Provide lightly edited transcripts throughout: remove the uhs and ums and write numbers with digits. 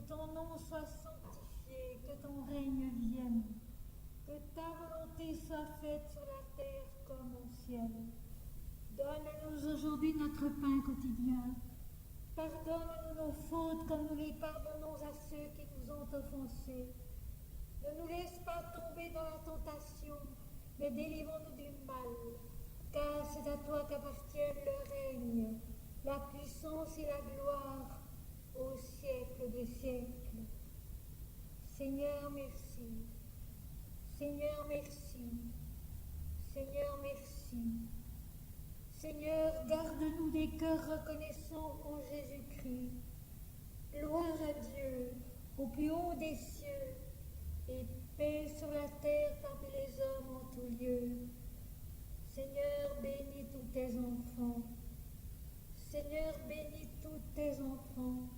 ton nom soit sanctifié, que ton règne vienne, que ta volonté soit faite sur la terre comme au ciel. Donne-nous aujourd'hui notre pain quotidien. Pardonne-nous nos fautes comme nous les pardonnons à ceux qui nous ont offensés. Ne nous laisse pas tomber dans la tentation, mais délivre-nous du mal, car c'est à toi qu'appartiennent le règne, la puissance et la gloire au siècle des siècles. Seigneur, merci. Seigneur, merci. Seigneur, merci. Seigneur, garde-nous des cœurs reconnaissants en Jésus-Christ. Gloire à Dieu, au plus haut des cieux, et paix sur la terre parmi les hommes en tout lieu. Seigneur, bénis tous tes enfants. Seigneur, bénis tous tes enfants.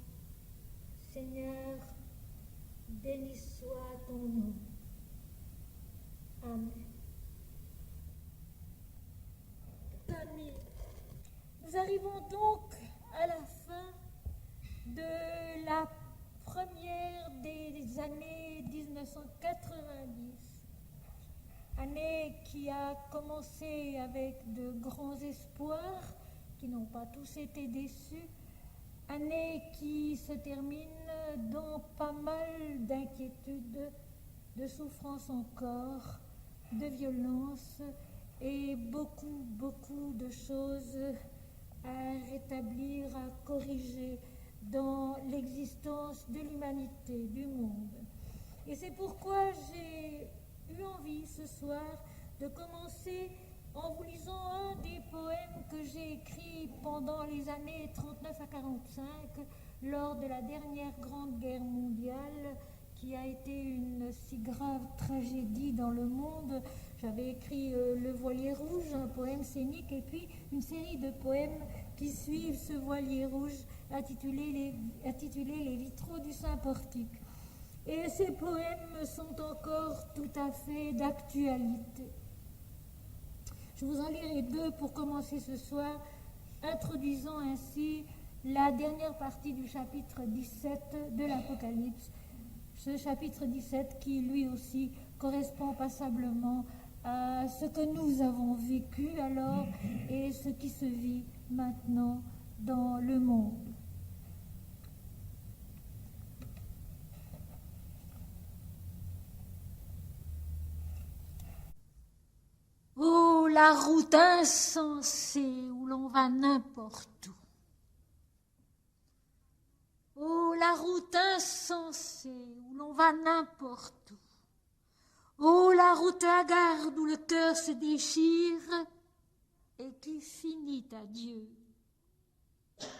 Seigneur, béni soit ton nom. Amen. Amis, nous arrivons donc à la fin de la première des années 1990, année qui a commencé avec de grands espoirs qui n'ont pas tous été déçus, année qui se termine dans pas mal d'inquiétudes, de souffrances encore, de violence et beaucoup de choses à rétablir, à corriger dans l'existence de l'humanité, du monde. Et c'est pourquoi j'ai eu envie ce soir de commencer en vous lisant un des poèmes que j'ai écrits pendant les années 39 à 45, lors de la dernière Grande Guerre mondiale, qui a été une si grave tragédie dans le monde. J'avais écrit Le Voilier rouge, un poème scénique, et puis une série de poèmes qui suivent ce Voilier rouge, intitulé Les vitraux du Saint-Portique. Et ces poèmes sont encore tout à fait d'actualité. Je vous en lirai deux pour commencer ce soir, introduisant ainsi la dernière partie du chapitre 17 de l'Apocalypse. Ce chapitre 17 qui, lui aussi, correspond passablement à ce que nous avons vécu alors et ce qui se vit maintenant dans le monde. Oh, la route insensée où l'on va n'importe où. Oh, la route insensée où l'on va n'importe où. Oh, la route hagarde où le cœur se déchire et qui finit à Dieu.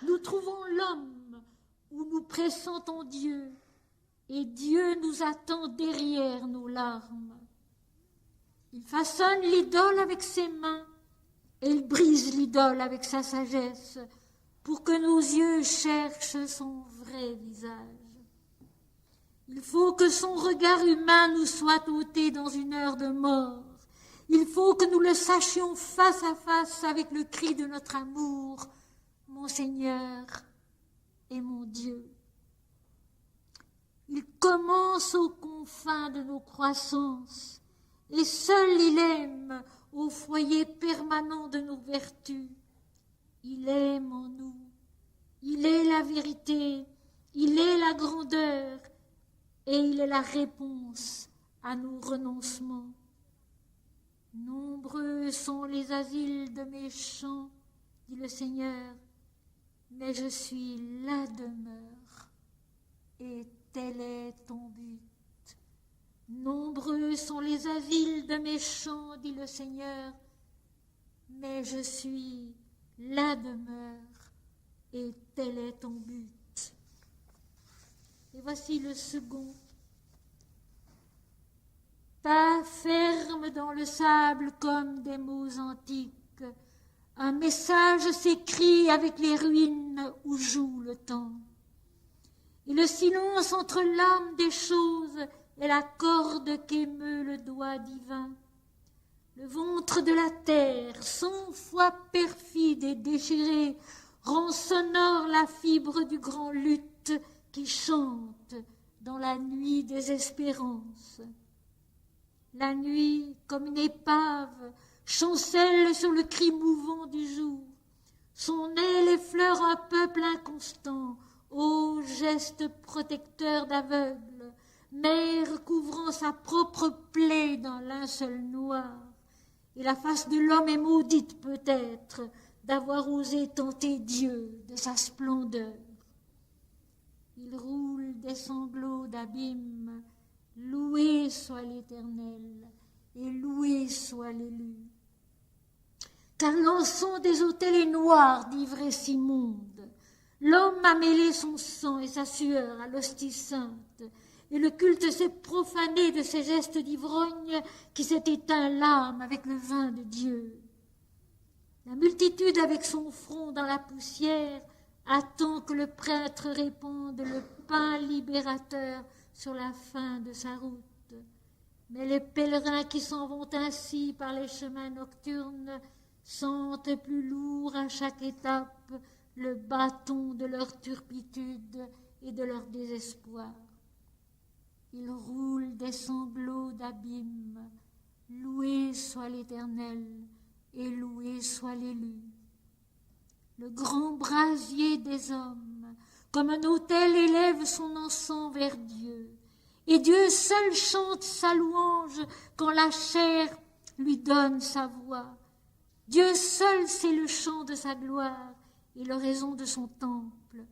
Nous trouvons l'homme où nous pressentons Dieu et Dieu nous attend derrière nos larmes. Il façonne l'idole avec ses mains et il brise l'idole avec sa sagesse pour que nos yeux cherchent son vrai visage. Il faut que son regard humain nous soit ôté dans une heure de mort. Il faut que nous le sachions face à face avec le cri de notre amour, mon Seigneur et mon Dieu. Il commence aux confins de nos croissances et seul il aime au foyer permanent de nos vertus. Il aime en nous. Il est la vérité, il est la grandeur et il est la réponse à nos renoncements. Nombreux sont les asiles de mes chants, dit le Seigneur, mais je suis la demeure et tel est ton but. Nombreux sont les asiles de mes chants, dit le Seigneur, mais je suis la demeure et tel est ton but. Et voici le second. Pas ferme dans le sable comme des mots antiques, un message s'écrit avec les ruines où joue le temps. Et le silence entre l'âme des choses et la corde qu'émeut le doigt divin. Le ventre de la terre, 100 fois perfide et déchiré, rend sonore la fibre du grand luth qui chante dans la nuit des espérances. La nuit, comme une épave, chancelle sur le cri mouvant du jour. Son aile effleure un peuple inconstant, ô geste protecteur d'aveugle, mère couvrant sa propre plaie dans linceul noir. Et la face de l'homme est maudite peut-être d'avoir osé tenter Dieu de sa splendeur. Il roule des sanglots d'abîme, loué soit l'Éternel et loué soit l'élu. Car l'encens des autels est noir d'ivresse immonde. L'homme a mêlé son sang et sa sueur à l'hostie sainte, et le culte s'est profané de ces gestes d'ivrogne qui s'est éteint l'âme avec le vin de Dieu. La multitude avec son front dans la poussière attend que le prêtre répande le pain libérateur sur la fin de sa route. Mais les pèlerins qui s'en vont ainsi par les chemins nocturnes sentent plus lourd à chaque étape le bâton de leur turpitude et de leur désespoir. Ils roulent des sanglots d'abîme. Loué soit l'Éternel et loué soit l'élu. Le grand brasier des hommes, comme un autel, élève son encens vers Dieu. Et Dieu seul chante sa louange quand la chair lui donne sa voix. Dieu seul sait le chant de sa gloire et l'oraison de son temple.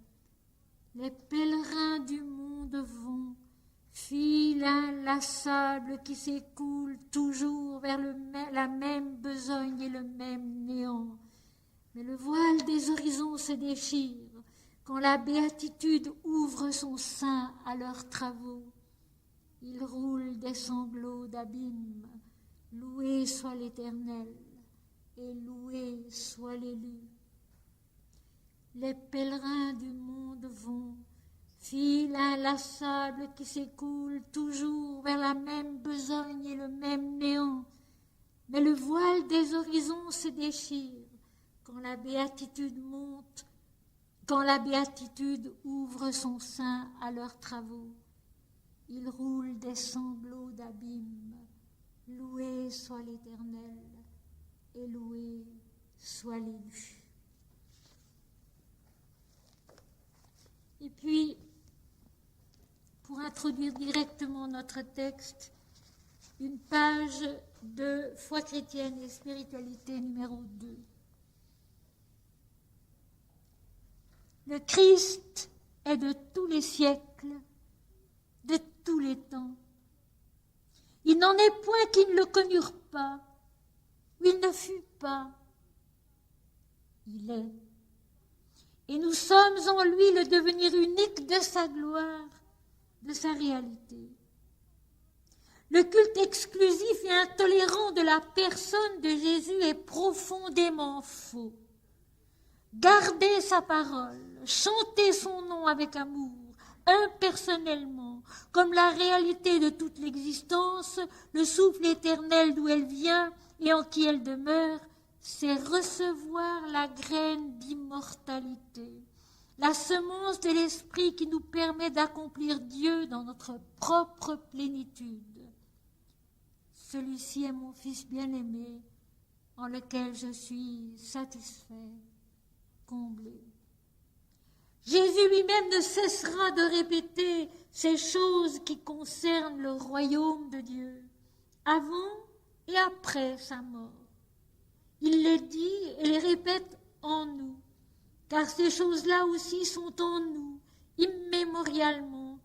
Les pèlerins du monde vont, fil inlassable qui s'écoule toujours vers la même besogne et le même néant. Mais le voile des horizons se déchire quand la béatitude ouvre son sein à leurs travaux. Ils roulent des sanglots d'abîme. Loué soit l'Éternel et loué soit l'élu. Les pèlerins du monde vont, fil inlassable qui s'écoule toujours vers la même besogne et le même néant. Mais le voile des horizons se déchire quand la béatitude monte, quand la béatitude ouvre son sein à leurs travaux. Ils roulent des sanglots d'abîme. Loué soit l'Éternel et loué soit l'élu. Et puis, pour introduire directement notre texte, une page de Foi chrétienne et spiritualité numéro 2. Le Christ est de tous les siècles, de tous les temps. Il n'en est point qui ne le connurent pas, ou il ne fut pas. Il est. Et nous sommes en lui le devenir unique de sa gloire, de sa réalité. Le culte exclusif et intolérant de la personne de Jésus est profondément faux. Garder sa parole, chanter son nom avec amour, impersonnellement, comme la réalité de toute l'existence, le souffle éternel d'où elle vient et en qui elle demeure, c'est recevoir la graine d'immortalité, la semence de l'esprit qui nous permet d'accomplir Dieu dans notre propre plénitude. Celui-ci est mon Fils bien-aimé, en lequel je suis satisfait, comblé. Jésus lui-même ne cessera de répéter ces choses qui concernent le royaume de Dieu, avant et après sa mort. Il les dit et les répète en nous, car ces choses-là aussi sont en nous, immémorialement,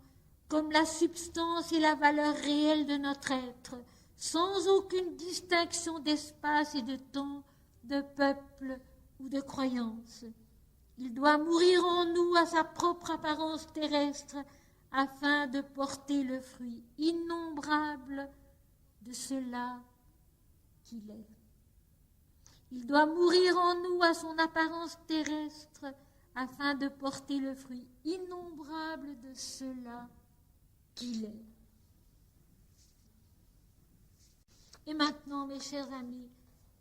comme la substance et la valeur réelle de notre être, sans aucune distinction d'espace et de temps, de peuple ou de croyance. Il doit mourir en nous à sa propre apparence terrestre afin de porter le fruit innombrable de cela qu'il est. Il doit mourir en nous à son apparence terrestre afin de porter le fruit innombrable de cela qu'il est. Et maintenant, mes chers amis,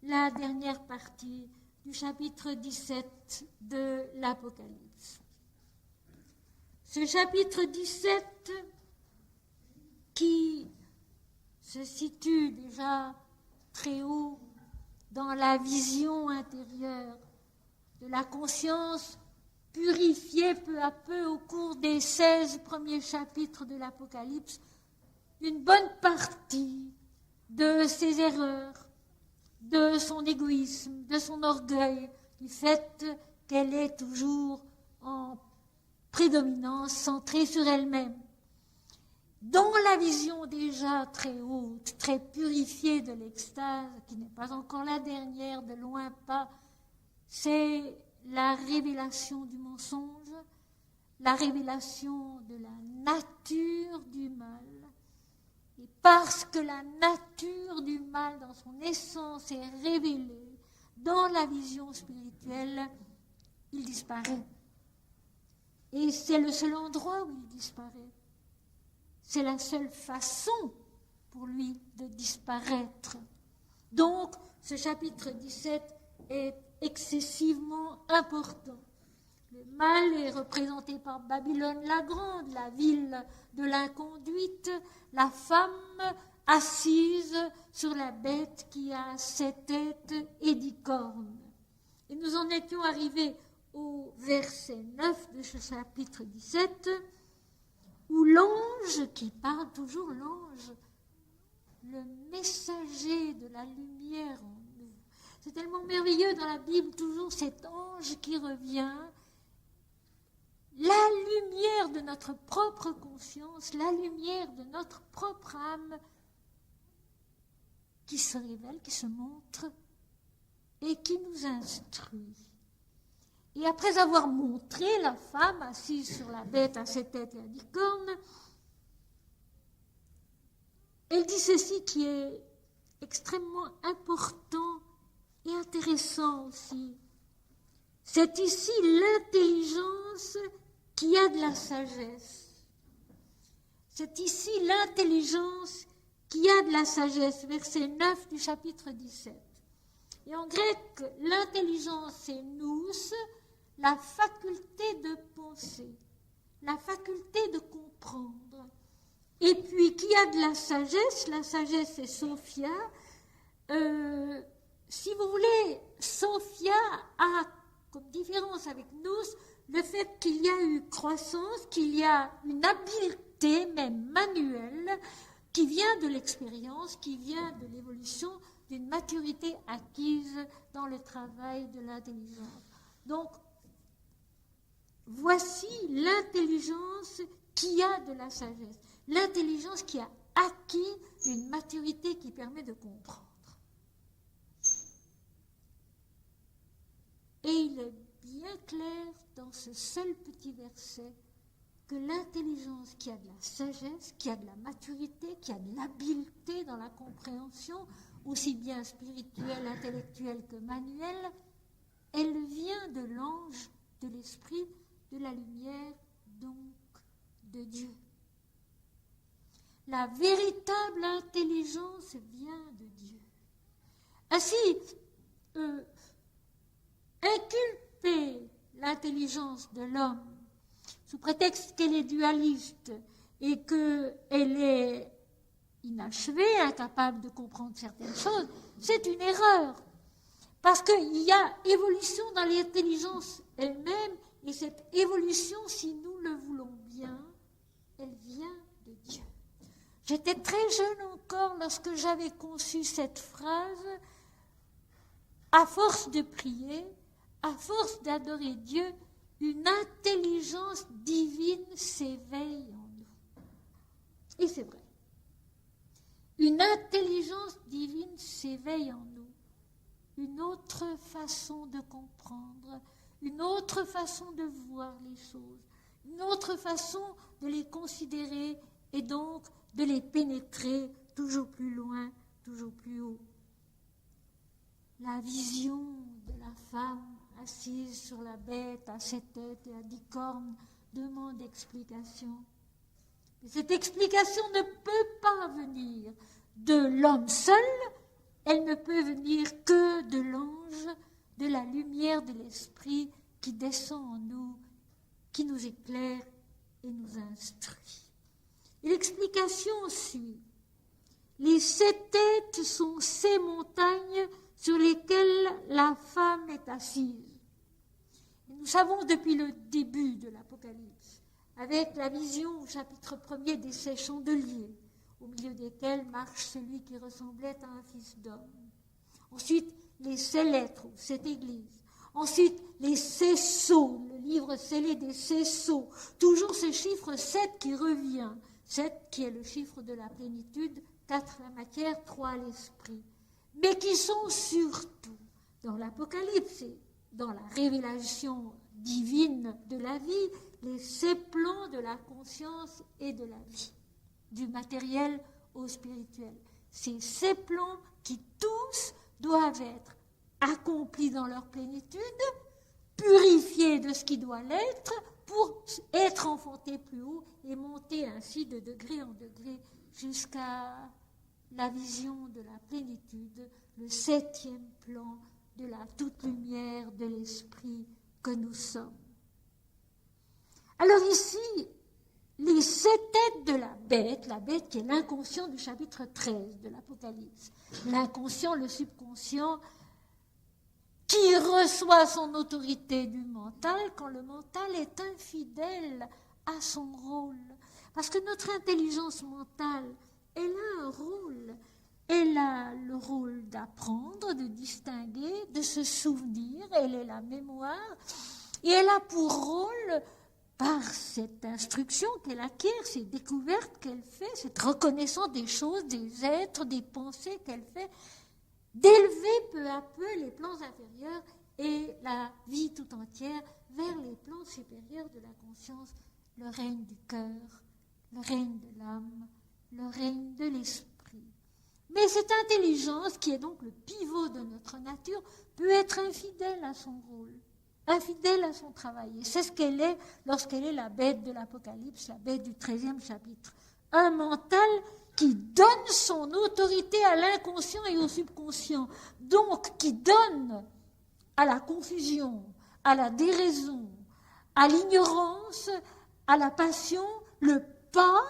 la dernière partie du chapitre 17 de l'Apocalypse. Ce chapitre 17 qui se situe déjà très haut dans la vision intérieure de la conscience purifiée peu à peu au cours des 16 premiers chapitres de l'Apocalypse, une bonne partie de ses erreurs, de son égoïsme, de son orgueil, du fait qu'elle est toujours en prédominance, centrée sur elle-même. Dans la vision déjà très haute, très purifiée de l'extase, qui n'est pas encore la dernière, de loin pas, c'est la révélation du mensonge, la révélation de la nature du mal. Et parce que la nature du mal, dans son essence, est révélée dans la vision spirituelle, il disparaît. Et c'est le seul endroit où il disparaît. C'est la seule façon pour lui de disparaître. Donc, ce chapitre 17 est excessivement important. Le mal est représenté par Babylone la Grande, la ville de l'inconduite, la femme assise sur la bête qui a 7 têtes et 10 cornes. Et nous en étions arrivés au verset 9 de ce chapitre 17, où l'ange, qui parle toujours l'ange, le messager de la lumière en nous. C'est tellement merveilleux dans la Bible, toujours cet ange qui revient, la lumière de notre propre conscience, la lumière de notre propre âme, qui se révèle, qui se montre et qui nous instruit. Et après avoir montré la femme assise sur la bête à 7 têtes et à 10 cornes, elle dit ceci qui est extrêmement important et intéressant aussi. C'est ici l'intelligence qui a de la sagesse. C'est ici l'intelligence qui a de la sagesse, verset 9 du chapitre 17. Et en grec, l'intelligence, c'est nous, la faculté de penser, la faculté de comprendre. Et puis, qui a de la sagesse, c'est Sophia. Si vous voulez, Sophia a comme différence avec nous le fait qu'il y a eu croissance, qu'il y a une habileté, même manuelle, qui vient de l'expérience, qui vient de l'évolution, d'une maturité acquise dans le travail de l'intelligence. Donc, voici l'intelligence qui a de la sagesse, l'intelligence qui a acquis une maturité qui permet de comprendre. Et il est bien clair dans ce seul petit verset que l'intelligence qui a de la sagesse, qui a de la maturité, qui a de l'habileté dans la compréhension, aussi bien spirituelle, intellectuelle que manuelle, elle vient de l'ange, de l'esprit, de la lumière, donc de Dieu. La véritable intelligence vient de Dieu. Ainsi, inculper l'intelligence de l'homme sous prétexte qu'elle est dualiste et qu'elle est inachevée, incapable de comprendre certaines choses, c'est une erreur. Parce qu'il y a évolution dans l'intelligence elle-même, et cette évolution, si nous le voulons bien, elle vient de Dieu. J'étais très jeune encore lorsque j'avais conçu cette phrase. À force de prier, à force d'adorer Dieu, une intelligence divine s'éveille en nous. Et c'est vrai. Une intelligence divine s'éveille en nous. Une autre façon de comprendre, une autre façon de voir les choses, une autre façon de les considérer et donc de les pénétrer toujours plus loin, toujours plus haut. La vision de la femme assise sur la bête à 7 têtes et à 10 cornes demande explication. Mais cette explication ne peut pas venir de l'homme seul, elle ne peut venir que de l'ange, de la lumière de l'esprit qui descend en nous, qui nous éclaire et nous instruit. Et l'explication suit. Les 7 têtes sont ces montagnes sur lesquelles la femme est assise. Et nous savons depuis le début de l'Apocalypse, avec la vision au chapitre 1er des 7 chandeliers, au milieu desquels marche celui qui ressemblait à un fils d'homme. Ensuite, les 7 lettres, 7 églises. Ensuite, les 7 sceaux, le livre scellé des 7 sceaux. Toujours ce chiffre 7 qui revient. 7 qui est le chiffre de la plénitude, 4 la matière, 3 l'esprit. Mais qui sont surtout dans l'Apocalypse et dans la révélation divine de la vie, les 7 plans de la conscience et de la vie, du matériel au spirituel. C'est ces plans qui tous doivent être accomplis dans leur plénitude, purifiés de ce qui doit l'être pour être enfantés plus haut et monter ainsi de degré en degré jusqu'à la vision de la plénitude, le 7e plan de la toute lumière de l'esprit que nous sommes. Alors ici, les 7 têtes de la bête qui est l'inconscient du chapitre 13 de l'Apocalypse, l'inconscient, le subconscient, qui reçoit son autorité du mental quand le mental est infidèle à son rôle. Parce que notre intelligence mentale, elle a un rôle. Elle a le rôle d'apprendre, de distinguer, de se souvenir. Elle est la mémoire. Et elle a pour rôle, par cette instruction qu'elle acquiert, ces découvertes qu'elle fait, cette reconnaissance des choses, des êtres, des pensées qu'elle fait, d'élever peu à peu les plans inférieurs et la vie tout entière vers les plans supérieurs de la conscience, le règne du cœur, le règne de l'âme, le règne de l'esprit. Mais cette intelligence, qui est donc le pivot de notre nature, peut être infidèle à son rôle, infidèle à son travail. Et c'est ce qu'elle est lorsqu'elle est la bête de l'Apocalypse, la bête du 13e chapitre. Un mental qui donne son autorité à l'inconscient et au subconscient, donc qui donne à la confusion, à la déraison, à l'ignorance, à la passion, le pas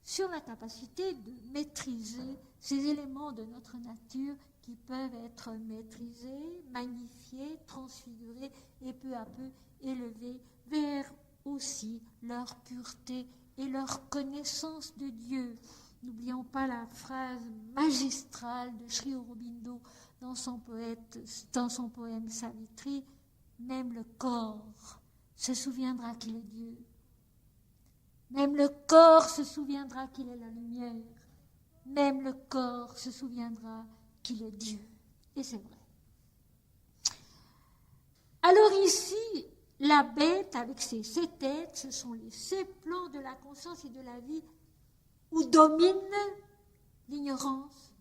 sur la capacité de maîtriser ces éléments de notre nature qui peuvent être maîtrisés, magnifiés, transfigurés et peu à peu élevés vers aussi leur pureté et leur connaissance de Dieu. N'oublions pas la phrase magistrale de Sri Aurobindo dans son poème Savitri, même le corps se souviendra qu'il est Dieu. Même le corps se souviendra qu'il est la lumière. Même le corps se souviendra qu'il est Dieu. Et c'est vrai. Alors ici, la bête, avec ses 7 têtes, ce sont les 7 plans de la conscience et de la vie où domine l'ignorance,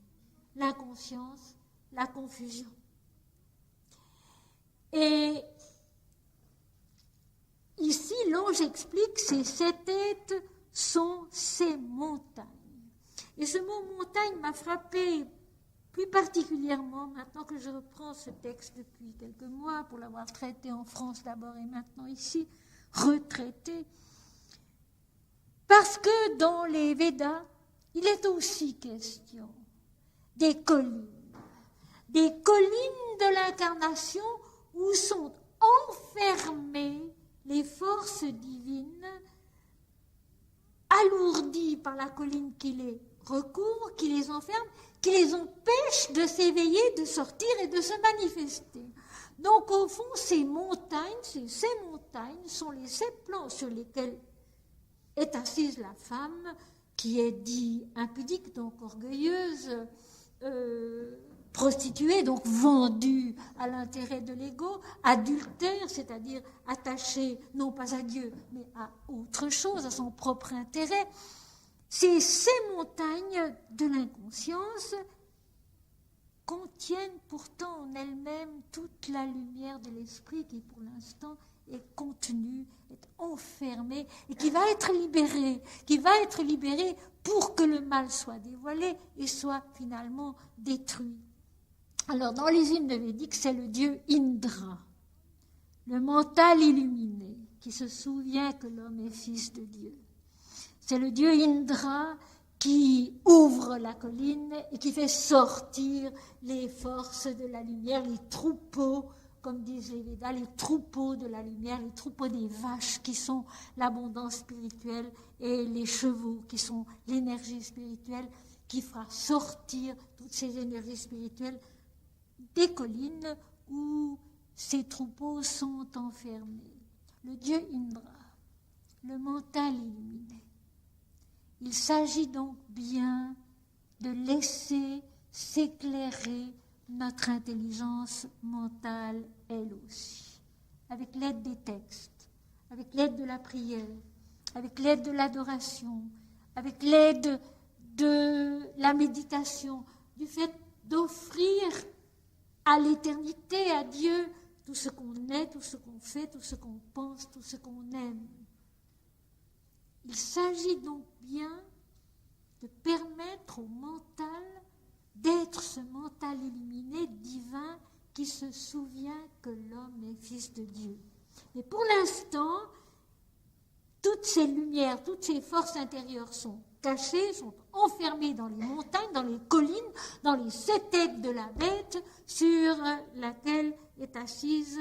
l'inconscience, la confusion. Et ici, l'ange explique que ces 7 têtes sont ces montagnes. Et ce mot montagne m'a frappé plus particulièrement maintenant que je reprends ce texte depuis quelques mois pour l'avoir traité en France d'abord et maintenant ici, retraité. Parce que dans les Védas, il est aussi question des collines de l'incarnation où sont enfermées les forces divines, alourdies par la colline qui les recouvre, qui les enferme, qui les empêche de s'éveiller, de sortir et de se manifester. Donc au fond, ces montagnes sont les 7 plans sur lesquels est assise la femme, qui est dit impudique, donc orgueilleuse, prostituée, donc vendue à l'intérêt de l'ego, adultère, c'est-à-dire attachée non pas à Dieu, mais à autre chose, à son propre intérêt. Ces montagnes de l'inconscience contiennent pourtant en elles-mêmes toute la lumière de l'esprit qui, pour l'instant, est contenue, est enfermée et qui va être libérée pour que le mal soit dévoilé et soit finalement détruit. Alors, dans les hymnes védiques, c'est le dieu Indra, le mental illuminé, qui se souvient que l'homme est fils de Dieu. C'est le dieu Indra qui ouvre la colline et qui fait sortir les forces de la lumière, les troupeaux, comme disent les Védas, les troupeaux de la lumière, les troupeaux des vaches qui sont l'abondance spirituelle et les chevaux qui sont l'énergie spirituelle qui fera sortir toutes ces énergies spirituelles des collines où ces troupeaux sont enfermés. Le dieu Indra, le mental illuminé. Il s'agit donc bien de laisser s'éclairer notre intelligence mentale, elle aussi, avec l'aide des textes, avec l'aide de la prière, avec l'aide de l'adoration, avec l'aide de la méditation, du fait d'offrir à l'éternité, à Dieu, tout ce qu'on est, tout ce qu'on fait, tout ce qu'on pense, tout ce qu'on aime. Il s'agit donc bien de permettre au mental d'être ce mental illuminé, divin, qui se souvient que l'homme est fils de Dieu. Mais pour l'instant, toutes ces lumières, toutes ces forces intérieures sont cachées, sont enfermées dans les montagnes, dans les collines, dans les 7 ailes de la bête, sur laquelle est assise,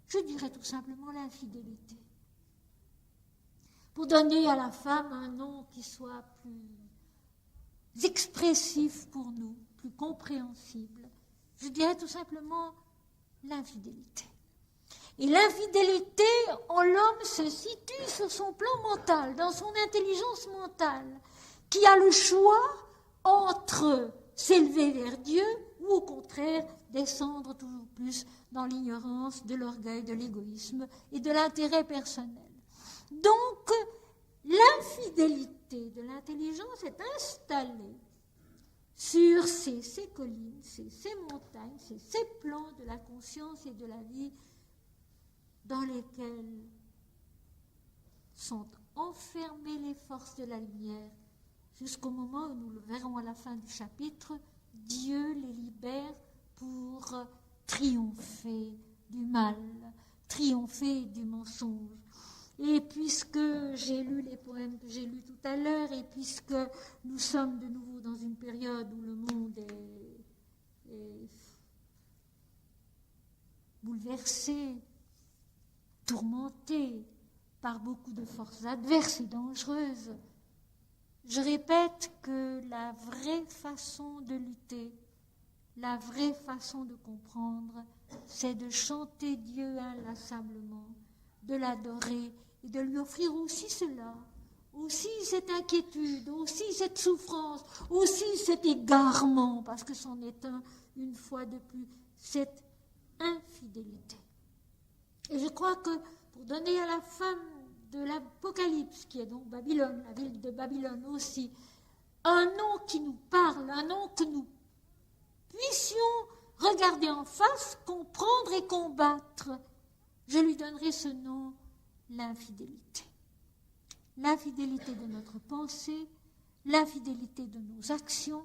je dirais tout simplement, l'infidélité. Pour donner à la femme un nom qui soit plus expressif pour nous, plus compréhensible, je dirais tout simplement l'infidélité. Et l'infidélité en l'homme se situe sur son plan mental, dans son intelligence mentale, qui a le choix entre s'élever vers Dieu ou au contraire descendre toujours plus dans l'ignorance, de l'orgueil, de l'égoïsme et de l'intérêt personnel. Donc, l'infidélité de l'intelligence est installée sur ces collines, ces montagnes, ces plans de la conscience et de la vie dans lesquels sont enfermées les forces de la lumière, jusqu'au moment où nous le verrons à la fin du chapitre, Dieu les libère pour triompher du mal, triompher du mensonge. Et puisque j'ai lu les poèmes que j'ai lus tout à l'heure, et puisque nous sommes de nouveau dans une période où le monde est bouleversé, tourmenté par beaucoup de forces adverses et dangereuses, je répète que la vraie façon de lutter, la vraie façon de comprendre, c'est de chanter Dieu inlassablement, de l'adorer et de lui offrir aussi cela, aussi cette inquiétude, aussi cette souffrance, aussi cet égarement, parce que c'en est une fois de plus, cette infidélité. Et je crois que pour donner à la femme de l'Apocalypse, qui est donc Babylone, la ville de Babylone aussi, un nom qui nous parle, un nom que nous puissions regarder en face, comprendre et combattre, je lui donnerai ce nom, l'infidélité. L'infidélité de notre pensée, l'infidélité de nos actions,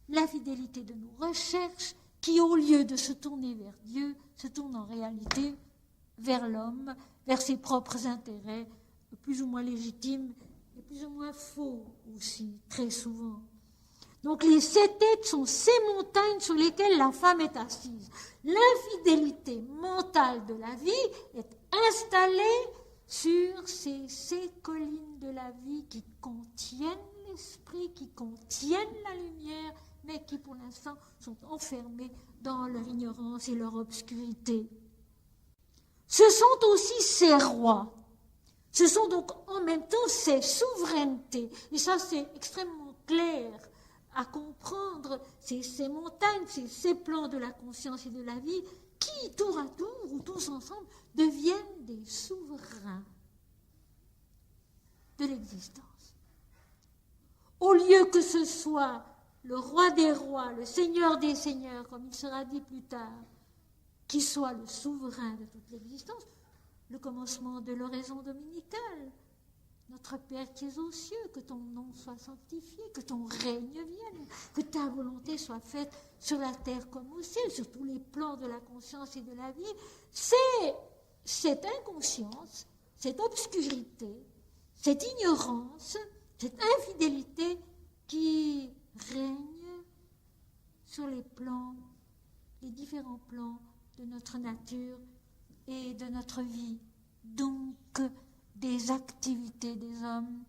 l'infidélité de nos recherches, qui au lieu de se tourner vers Dieu, se tourne en réalité vers l'homme, vers ses propres intérêts, plus ou moins légitimes et plus ou moins faux aussi, très souvent. Donc les 7 têtes sont ces montagnes sur lesquelles la femme est assise. L'infidélité mentale de la vie est installée sur ces collines de la vie qui contiennent l'esprit, qui contiennent la lumière, mais qui pour l'instant sont enfermées dans leur ignorance et leur obscurité. Ce sont aussi ces rois. Ce sont donc en même temps ces souverainetés. Et ça, c'est extrêmement clair à comprendre. Ces montagnes, ces plans de la conscience et de la vie qui, tour à tour, ou tous ensemble, deviennent des souverains de l'existence. Au lieu que ce soit le roi des rois, le seigneur des seigneurs, comme il sera dit plus tard, qui soit le souverain de toute l'existence, le commencement de l'oraison dominicale. Notre Père qui es aux cieux, que ton nom soit sanctifié, que ton règne vienne, que ta volonté soit faite sur la terre comme au ciel, sur tous les plans de la conscience et de la vie. C'est cette inconscience cette obscurité, cette ignorance, cette infidélité qui règne sur les différents plans de notre nature et de notre vie, donc des activités des hommes,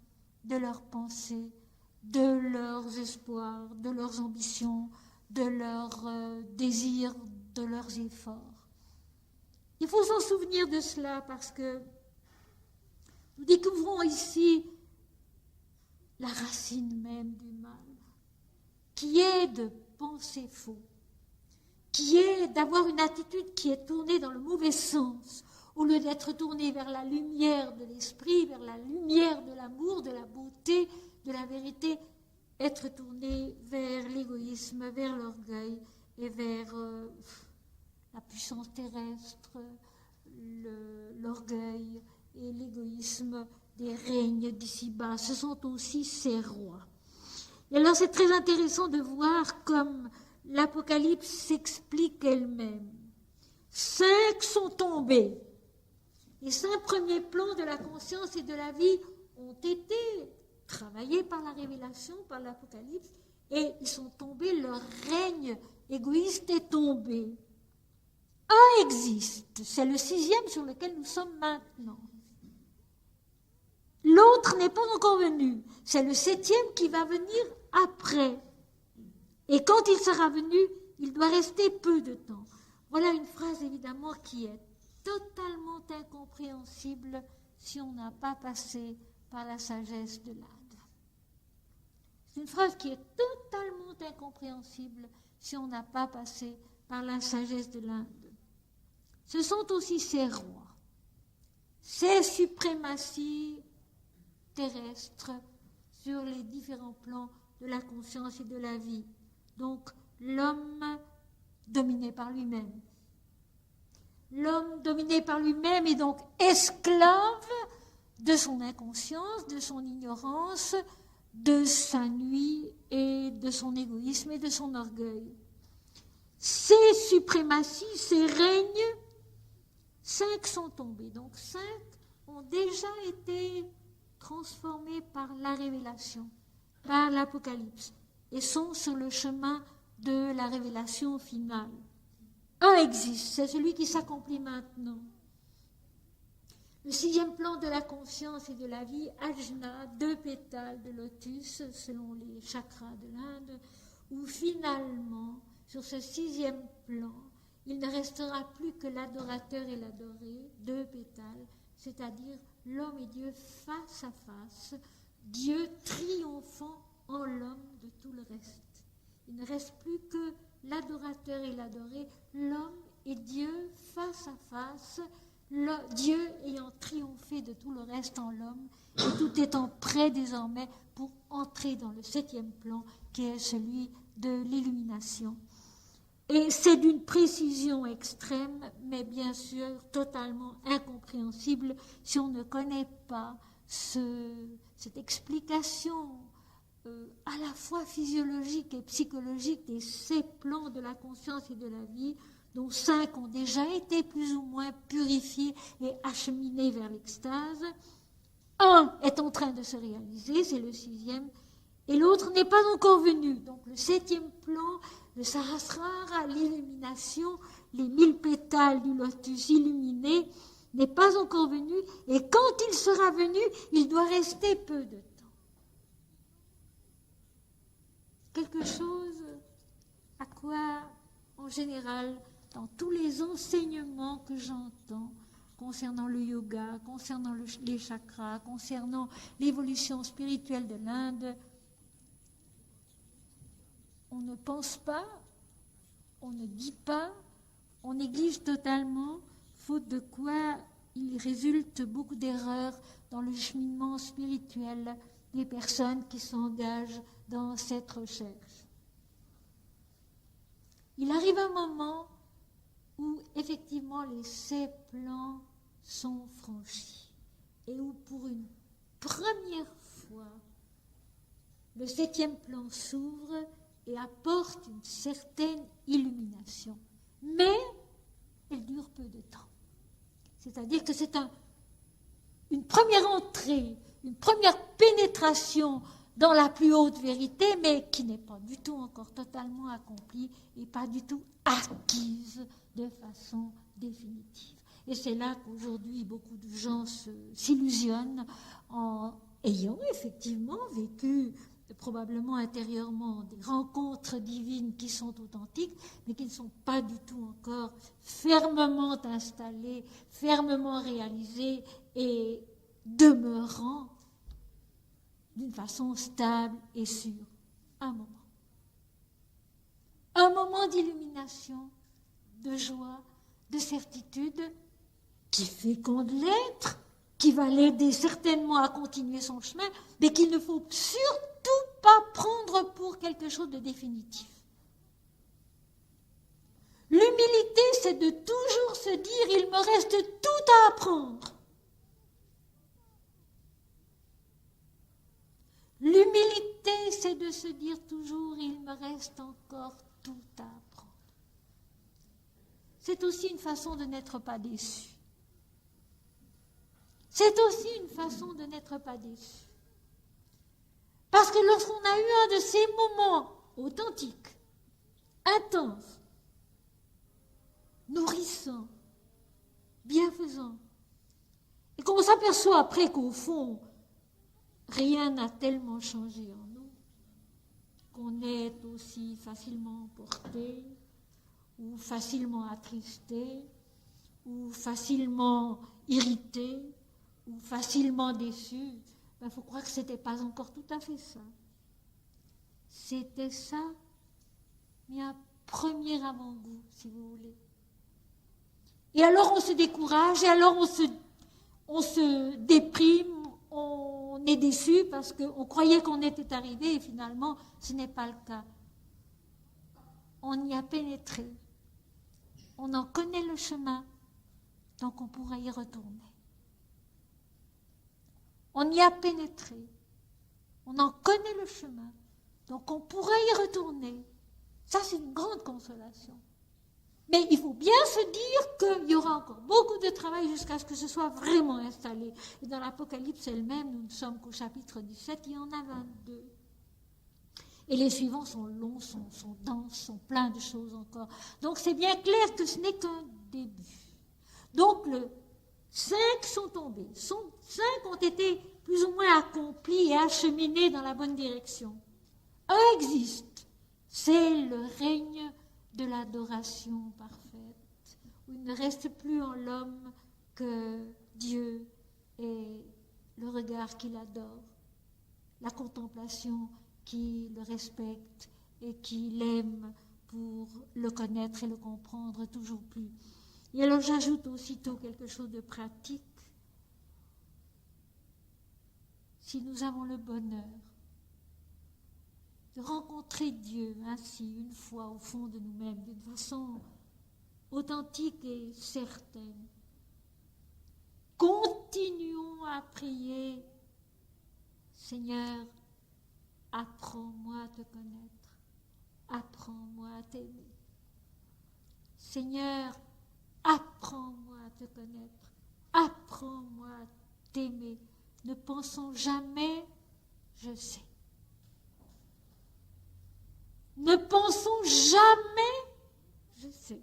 de leurs pensées, de leurs espoirs, de leurs ambitions, de leurs désirs, de leurs efforts. Il faut s'en souvenir de cela parce que nous découvrons ici la racine même du mal, qui est de penser faux, qui est d'avoir une attitude qui est tournée dans le mauvais sens, au lieu d'être tournée vers la lumière de l'esprit, vers la lumière de l'amour, de la beauté, de la vérité, être tournée vers l'égoïsme, vers l'orgueil et vers la puissance terrestre, l'orgueil et l'égoïsme des règnes d'ici-bas. Ce sont aussi ces rois. Et alors c'est très intéressant de voir comme l'Apocalypse s'explique elle-même. 5 sont tombés. Les 5 premiers plans de la conscience et de la vie ont été travaillés par la révélation, par l'Apocalypse, et ils sont tombés, leur règne égoïste est tombé. Un existe, c'est le 6e sur lequel nous sommes maintenant. L'autre n'est pas encore venu, c'est le 7e qui va venir après. Et quand il sera venu, il doit rester peu de temps. Voilà une phrase évidemment qui est totalement incompréhensible si on n'a pas passé par la sagesse de l'Inde. C'est une phrase qui est totalement incompréhensible si on n'a pas passé par la sagesse de l'Inde. Ce sont aussi ces rois, ces suprématies terrestres sur les différents plans de la conscience et de la vie. Donc l'homme dominé par lui-même. L'homme dominé par lui-même est donc esclave de son inconscience, de son ignorance, de sa nuit et de son égoïsme et de son orgueil. Ces suprématies, ces règnes, 5 sont tombés. Donc 5 ont déjà été transformés par la révélation, par l'Apocalypse, et sont sur le chemin de la révélation finale. Un existe, c'est celui qui s'accomplit maintenant. Le 6e plan de la conscience et de la vie, Ajna, 2 pétales de lotus, selon les chakras de l'Inde, où finalement, sur ce 6e plan, il ne restera plus que l'adorateur et l'adoré, 2 pétales, c'est-à-dire l'homme et Dieu face à face, Dieu triomphant en l'homme de tout le reste. Il ne reste plus que l'adorateur et l'adoré, l'homme et Dieu face à face, Dieu ayant triomphé de tout le reste en l'homme, et tout étant prêt désormais pour entrer dans le 7e plan, qui est celui de l'illumination. Et c'est d'une précision extrême, mais bien sûr totalement incompréhensible si on ne connaît pas cette explication à la fois physiologique et psychologique de ces plans de la conscience et de la vie, dont 5 ont déjà été plus ou moins purifiés et acheminés vers l'extase. Un est en train de se réaliser, c'est le 6e, et l'autre n'est pas encore venu. Donc le 7e plan, le Sahasrara, l'illumination, les 1000 pétales du lotus illuminé, n'est pas encore venu, et quand il sera venu, il doit rester peu de temps. Quelque chose à quoi, en général, dans tous les enseignements que j'entends concernant le yoga, concernant les chakras, concernant l'évolution spirituelle de l'Inde, on ne pense pas, on ne dit pas, on néglige totalement, faute de quoi il résulte beaucoup d'erreurs dans le cheminement spirituel des personnes qui s'engagent dans cette recherche. Il arrive un moment où effectivement les 7 plans sont franchis et où pour une première fois le 7e plan s'ouvre et apporte une certaine illumination. Mais elle dure peu de temps. C'est-à-dire que c'est une première entrée, une première pénétration dans la plus haute vérité, mais qui n'est pas du tout encore totalement accomplie et pas du tout acquise de façon définitive. Et c'est là qu'aujourd'hui, beaucoup de gens s'illusionnent en ayant effectivement vécu probablement intérieurement des rencontres divines qui sont authentiques, mais qui ne sont pas du tout encore fermement installées, fermement réalisées et demeurant d'une façon stable et sûre. Un moment d'illumination, de joie, de certitude, qui féconde l'être, qui va l'aider certainement à continuer son chemin, mais qu'il ne faut surtout pas prendre pour quelque chose de définitif. L'humilité, c'est de toujours se dire « il me reste tout à apprendre ». L'humilité, c'est de se dire toujours « il me reste encore tout à apprendre ». C'est aussi une façon de n'être pas déçu. C'est aussi une façon de n'être pas déçu. Parce que lorsqu'on a eu un de ces moments authentiques, intenses, nourrissants, bienfaisants, et qu'on s'aperçoit après qu'au fond, rien n'a tellement changé en nous, qu'on est aussi facilement emporté, ou facilement attristé, ou facilement irrité, ou facilement déçu, il faut croire que ce n'était pas encore tout à fait ça. C'était ça, mais un premier avant-goût, si vous voulez. Et alors on se décourage, et alors on se déprime, on est déçu parce qu'on croyait qu'on était arrivé, et finalement, ce n'est pas le cas. On y a pénétré. On en connaît le chemin, donc on pourra y retourner. On y a pénétré, on en connaît le chemin, donc on pourra y retourner. Ça, c'est une grande consolation. Mais il faut bien se dire qu'il y aura encore beaucoup de travail jusqu'à ce que ce soit vraiment installé. Et dans l'Apocalypse elle-même, nous ne sommes qu'au chapitre 17, il y en a 22. Et les suivants sont longs, sont denses, sont pleins de choses encore. Donc c'est bien clair que ce n'est qu'un début. Donc 5 sont tombés. 5 ont été plus ou moins accomplis et acheminés dans la bonne direction. Un existe. C'est le règne de l'adoration parfaite, où il ne reste plus en l'homme que Dieu et le regard qu'il adore, la contemplation qui le respecte et qui l'aime pour le connaître et le comprendre toujours plus. Et alors j'ajoute aussitôt quelque chose de pratique. Si nous avons le bonheur de rencontrer Dieu ainsi une fois au fond de nous-mêmes, d'une façon authentique et certaine, continuons à prier, Seigneur, apprends-moi à te connaître, apprends-moi à t'aimer. Seigneur, apprends-moi à te connaître, apprends-moi à t'aimer. Ne pensons jamais, je sais. Ne pensons jamais, je sais.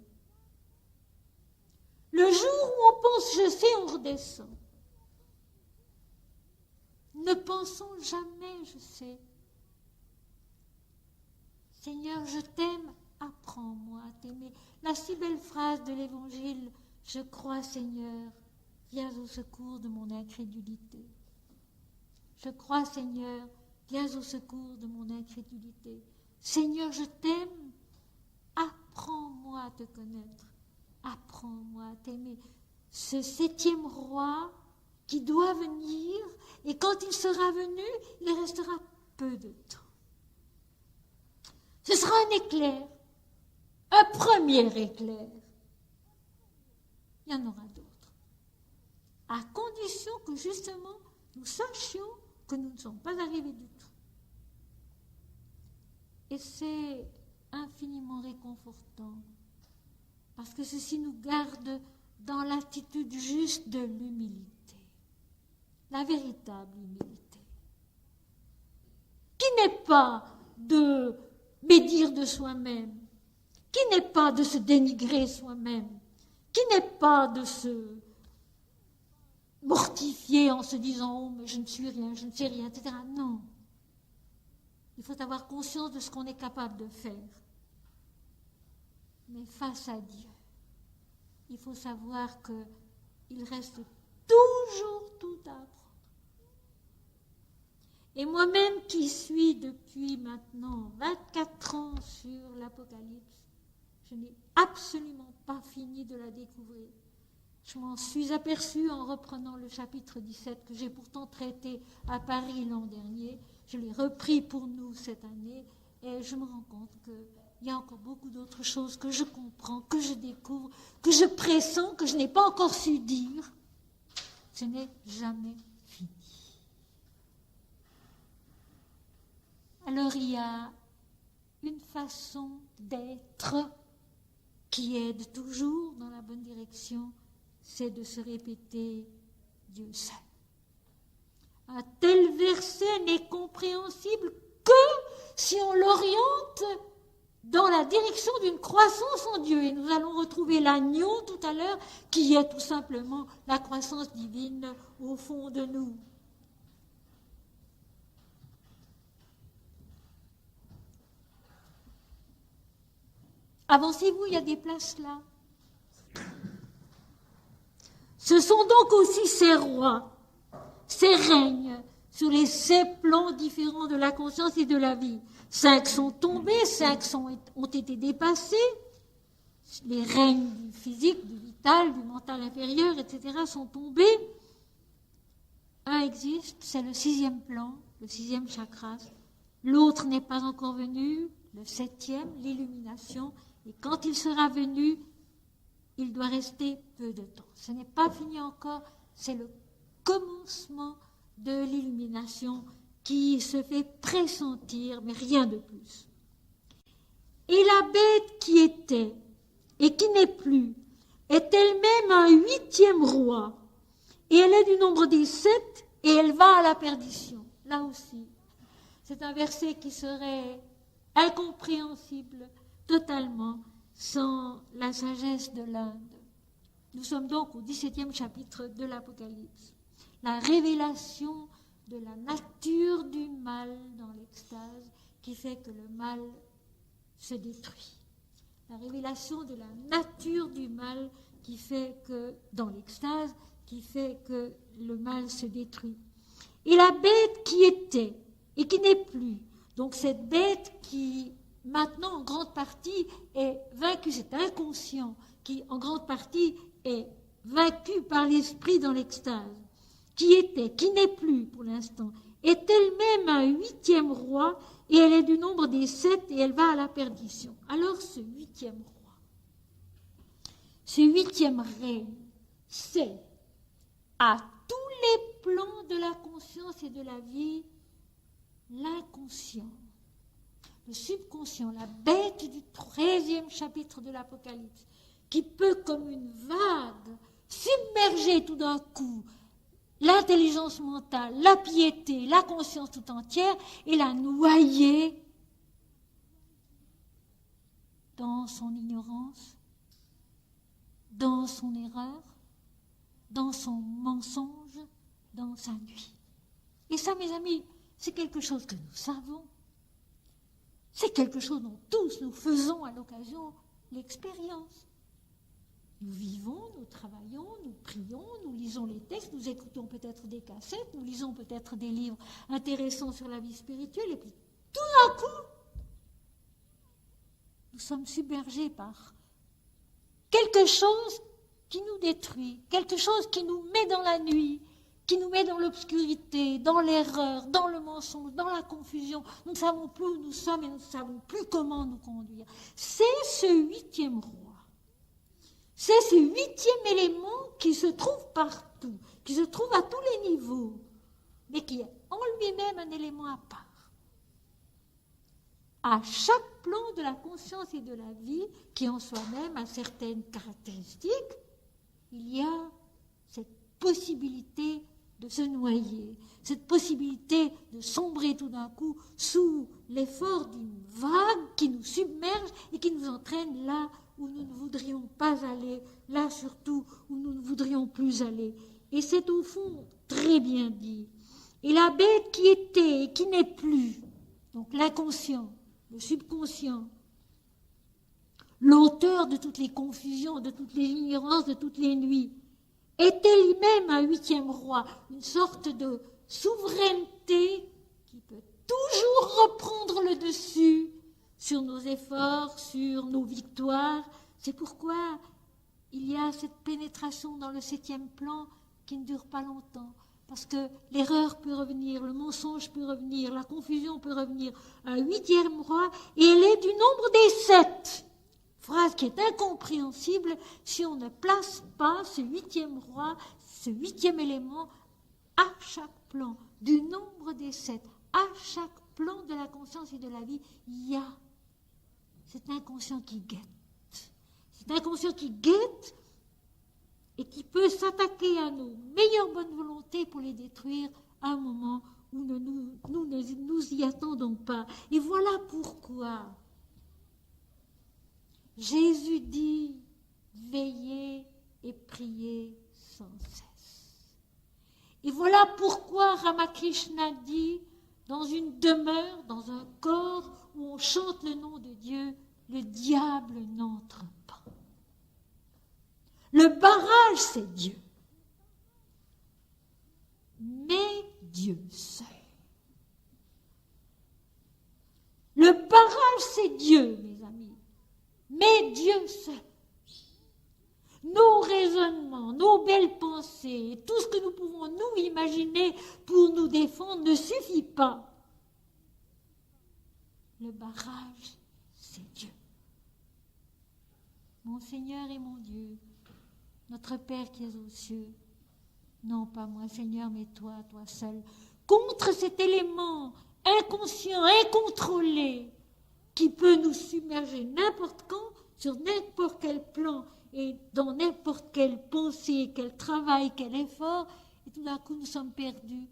Le jour où on pense je sais, on redescend. Ne pensons jamais je sais. Seigneur, je t'aime, apprends-moi à t'aimer. La si belle phrase de l'Évangile, je crois Seigneur, viens au secours de mon incrédulité. Je crois Seigneur, viens au secours de mon incrédulité. Seigneur, je t'aime, apprends-moi à te connaître, apprends-moi à t'aimer. Ce 7e roi qui doit venir, et quand il sera venu, il restera peu de temps. Ce sera un éclair, un premier éclair. Il y en aura d'autres, à condition que justement nous sachions que nous ne sommes pas arrivés du tout. Et c'est infiniment réconfortant, parce que ceci nous garde dans l'attitude juste de l'humilité. la véritable humilité, qui n'est pas de médire de soi-même, qui n'est pas de se dénigrer soi-même, qui n'est pas de se mortifier en se disant « Oh, mais je ne suis rien, je ne sais rien », etc. Non. Il faut avoir conscience de ce qu'on est capable de faire. Mais face à Dieu, il faut savoir qu'il reste toujours tout à apprendre. Et moi-même qui suis depuis maintenant 24 ans sur l'Apocalypse, je n'ai absolument pas fini de la découvrir. Je m'en suis aperçue en reprenant le chapitre 17 que j'ai pourtant traité à Paris l'an dernier. Je l'ai repris pour nous cette année et je me rends compte qu'il y a encore beaucoup d'autres choses que je comprends, que je découvre, que je pressens, que je n'ai pas encore su dire. Ce n'est jamais fini. Alors il y a une façon d'être qui aide toujours dans la bonne direction, c'est de se répéter Dieu seul. Un tel verset n'est compréhensible que si on l'oriente dans la direction d'une croissance en Dieu. Et nous allons retrouver l'agneau tout à l'heure, qui est tout simplement la croissance divine au fond de nous. Avancez-vous, il y a des places là. Ce sont donc aussi ces rois, ces règnes, sur les 7 plans différents de la conscience et de la vie. 5 sont tombés, 5 ont été dépassés. Les règnes du physique, du vital, du mental inférieur, etc. sont tombés. Un existe, c'est le 6e plan, le 6e chakra. L'autre n'est pas encore venu, le 7e, l'illumination. Et quand il sera venu, il doit rester peu de temps. Ce n'est pas fini encore, c'est le commencement de l'illumination qui se fait pressentir, mais rien de plus. Et la bête qui était et qui n'est plus est elle-même un 8e roi, et elle est du nombre des 7, et elle va à la perdition. Là aussi, c'est un verset qui serait incompréhensible totalement sans la sagesse de l'Inde. Nous sommes donc au 17e chapitre de l'Apocalypse. La révélation de la nature du mal dans l'extase qui fait que le mal se détruit. La révélation de la nature du mal qui fait que, dans l'extase, qui fait que le mal se détruit. Et la bête qui était et qui n'est plus, donc cette bête qui maintenant en grande partie est vaincue, c'est inconscient, qui en grande partie est vaincu par l'esprit dans l'extase, qui était, qui n'est plus pour l'instant, est elle-même un 8e roi, et elle est du nombre des 7, et elle va à la perdition. Alors ce 8e roi, ce 8e règne, c'est à tous les plans de la conscience et de la vie, l'inconscient, le subconscient, la bête du 13e chapitre de l'Apocalypse, qui peut, comme une vague, submerger tout d'un coup l'intelligence mentale, la piété, la conscience tout entière, et la noyer dans son ignorance, dans son erreur, dans son mensonge, dans sa nuit. Et ça, mes amis, c'est quelque chose que nous savons. C'est quelque chose dont tous nous faisons à l'occasion l'expérience. Nous vivons, nous travaillons, nous prions, nous lisons les textes, nous écoutons peut-être des cassettes, nous lisons peut-être des livres intéressants sur la vie spirituelle, et puis tout d'un coup, nous sommes submergés par quelque chose qui nous détruit, quelque chose qui nous met dans la nuit, qui nous met dans l'obscurité, dans l'erreur, dans le mensonge, dans la confusion. Nous ne savons plus où nous sommes et nous ne savons plus comment nous conduire. C'est ce 8e roi. C'est ce 8e élément qui se trouve partout, qui se trouve à tous les niveaux, mais qui est en lui-même un élément à part. À chaque plan de la conscience et de la vie, qui en soi-même a certaines caractéristiques, il y a cette possibilité de se noyer, cette possibilité de sombrer tout d'un coup sous l'effort d'une vague qui nous submerge et qui nous entraîne là où nous ne voudrions pas aller, là surtout où nous ne voudrions plus aller. Et c'est au fond très bien dit. Et la bête qui était et qui n'est plus, donc l'inconscient, le subconscient, l'auteur de toutes les confusions, de toutes les ignorances, de toutes les nuits, était lui-même un 8e roi, une sorte de souveraineté qui peut toujours reprendre le dessus sur nos efforts, sur nos victoires. C'est pourquoi il y a cette pénétration dans le 7e plan qui ne dure pas longtemps. Parce que l'erreur peut revenir, le mensonge peut revenir, la confusion peut revenir. Un 8e roi, et elle est du nombre des 7. Phrase qui est incompréhensible si on ne place pas ce 8e roi, ce 8e élément à chaque plan, du nombre des 7. À chaque plan de la conscience et de la vie, il y a cet inconscient qui guette. Cet inconscient qui guette et qui peut s'attaquer à nos meilleures bonnes volontés pour les détruire à un moment où nous ne nous y attendons pas. Et voilà pourquoi Jésus dit « Veillez et priez sans cesse ». Et voilà pourquoi Ramakrishna dit « Dans une demeure, dans un corps où on chante le nom de Dieu, le diable n'entre pas ». Le barrage, c'est Dieu. Mais Dieu seul. Le barrage, c'est Dieu, mes amis. Mais Dieu seul. Nos raisonnements, nos belles pensées, tout ce que nous pouvons nous imaginer pour nous défendre ne suffit pas. Le barrage, c'est Dieu. Mon Seigneur et mon Dieu, notre Père qui es aux cieux, non pas moi Seigneur, mais toi, toi seul, contre cet élément inconscient, incontrôlé, qui peut nous submerger n'importe quand, sur n'importe quel plan, et dans n'importe quelle pensée, quel travail, quel effort, et tout d'un coup nous sommes perdus,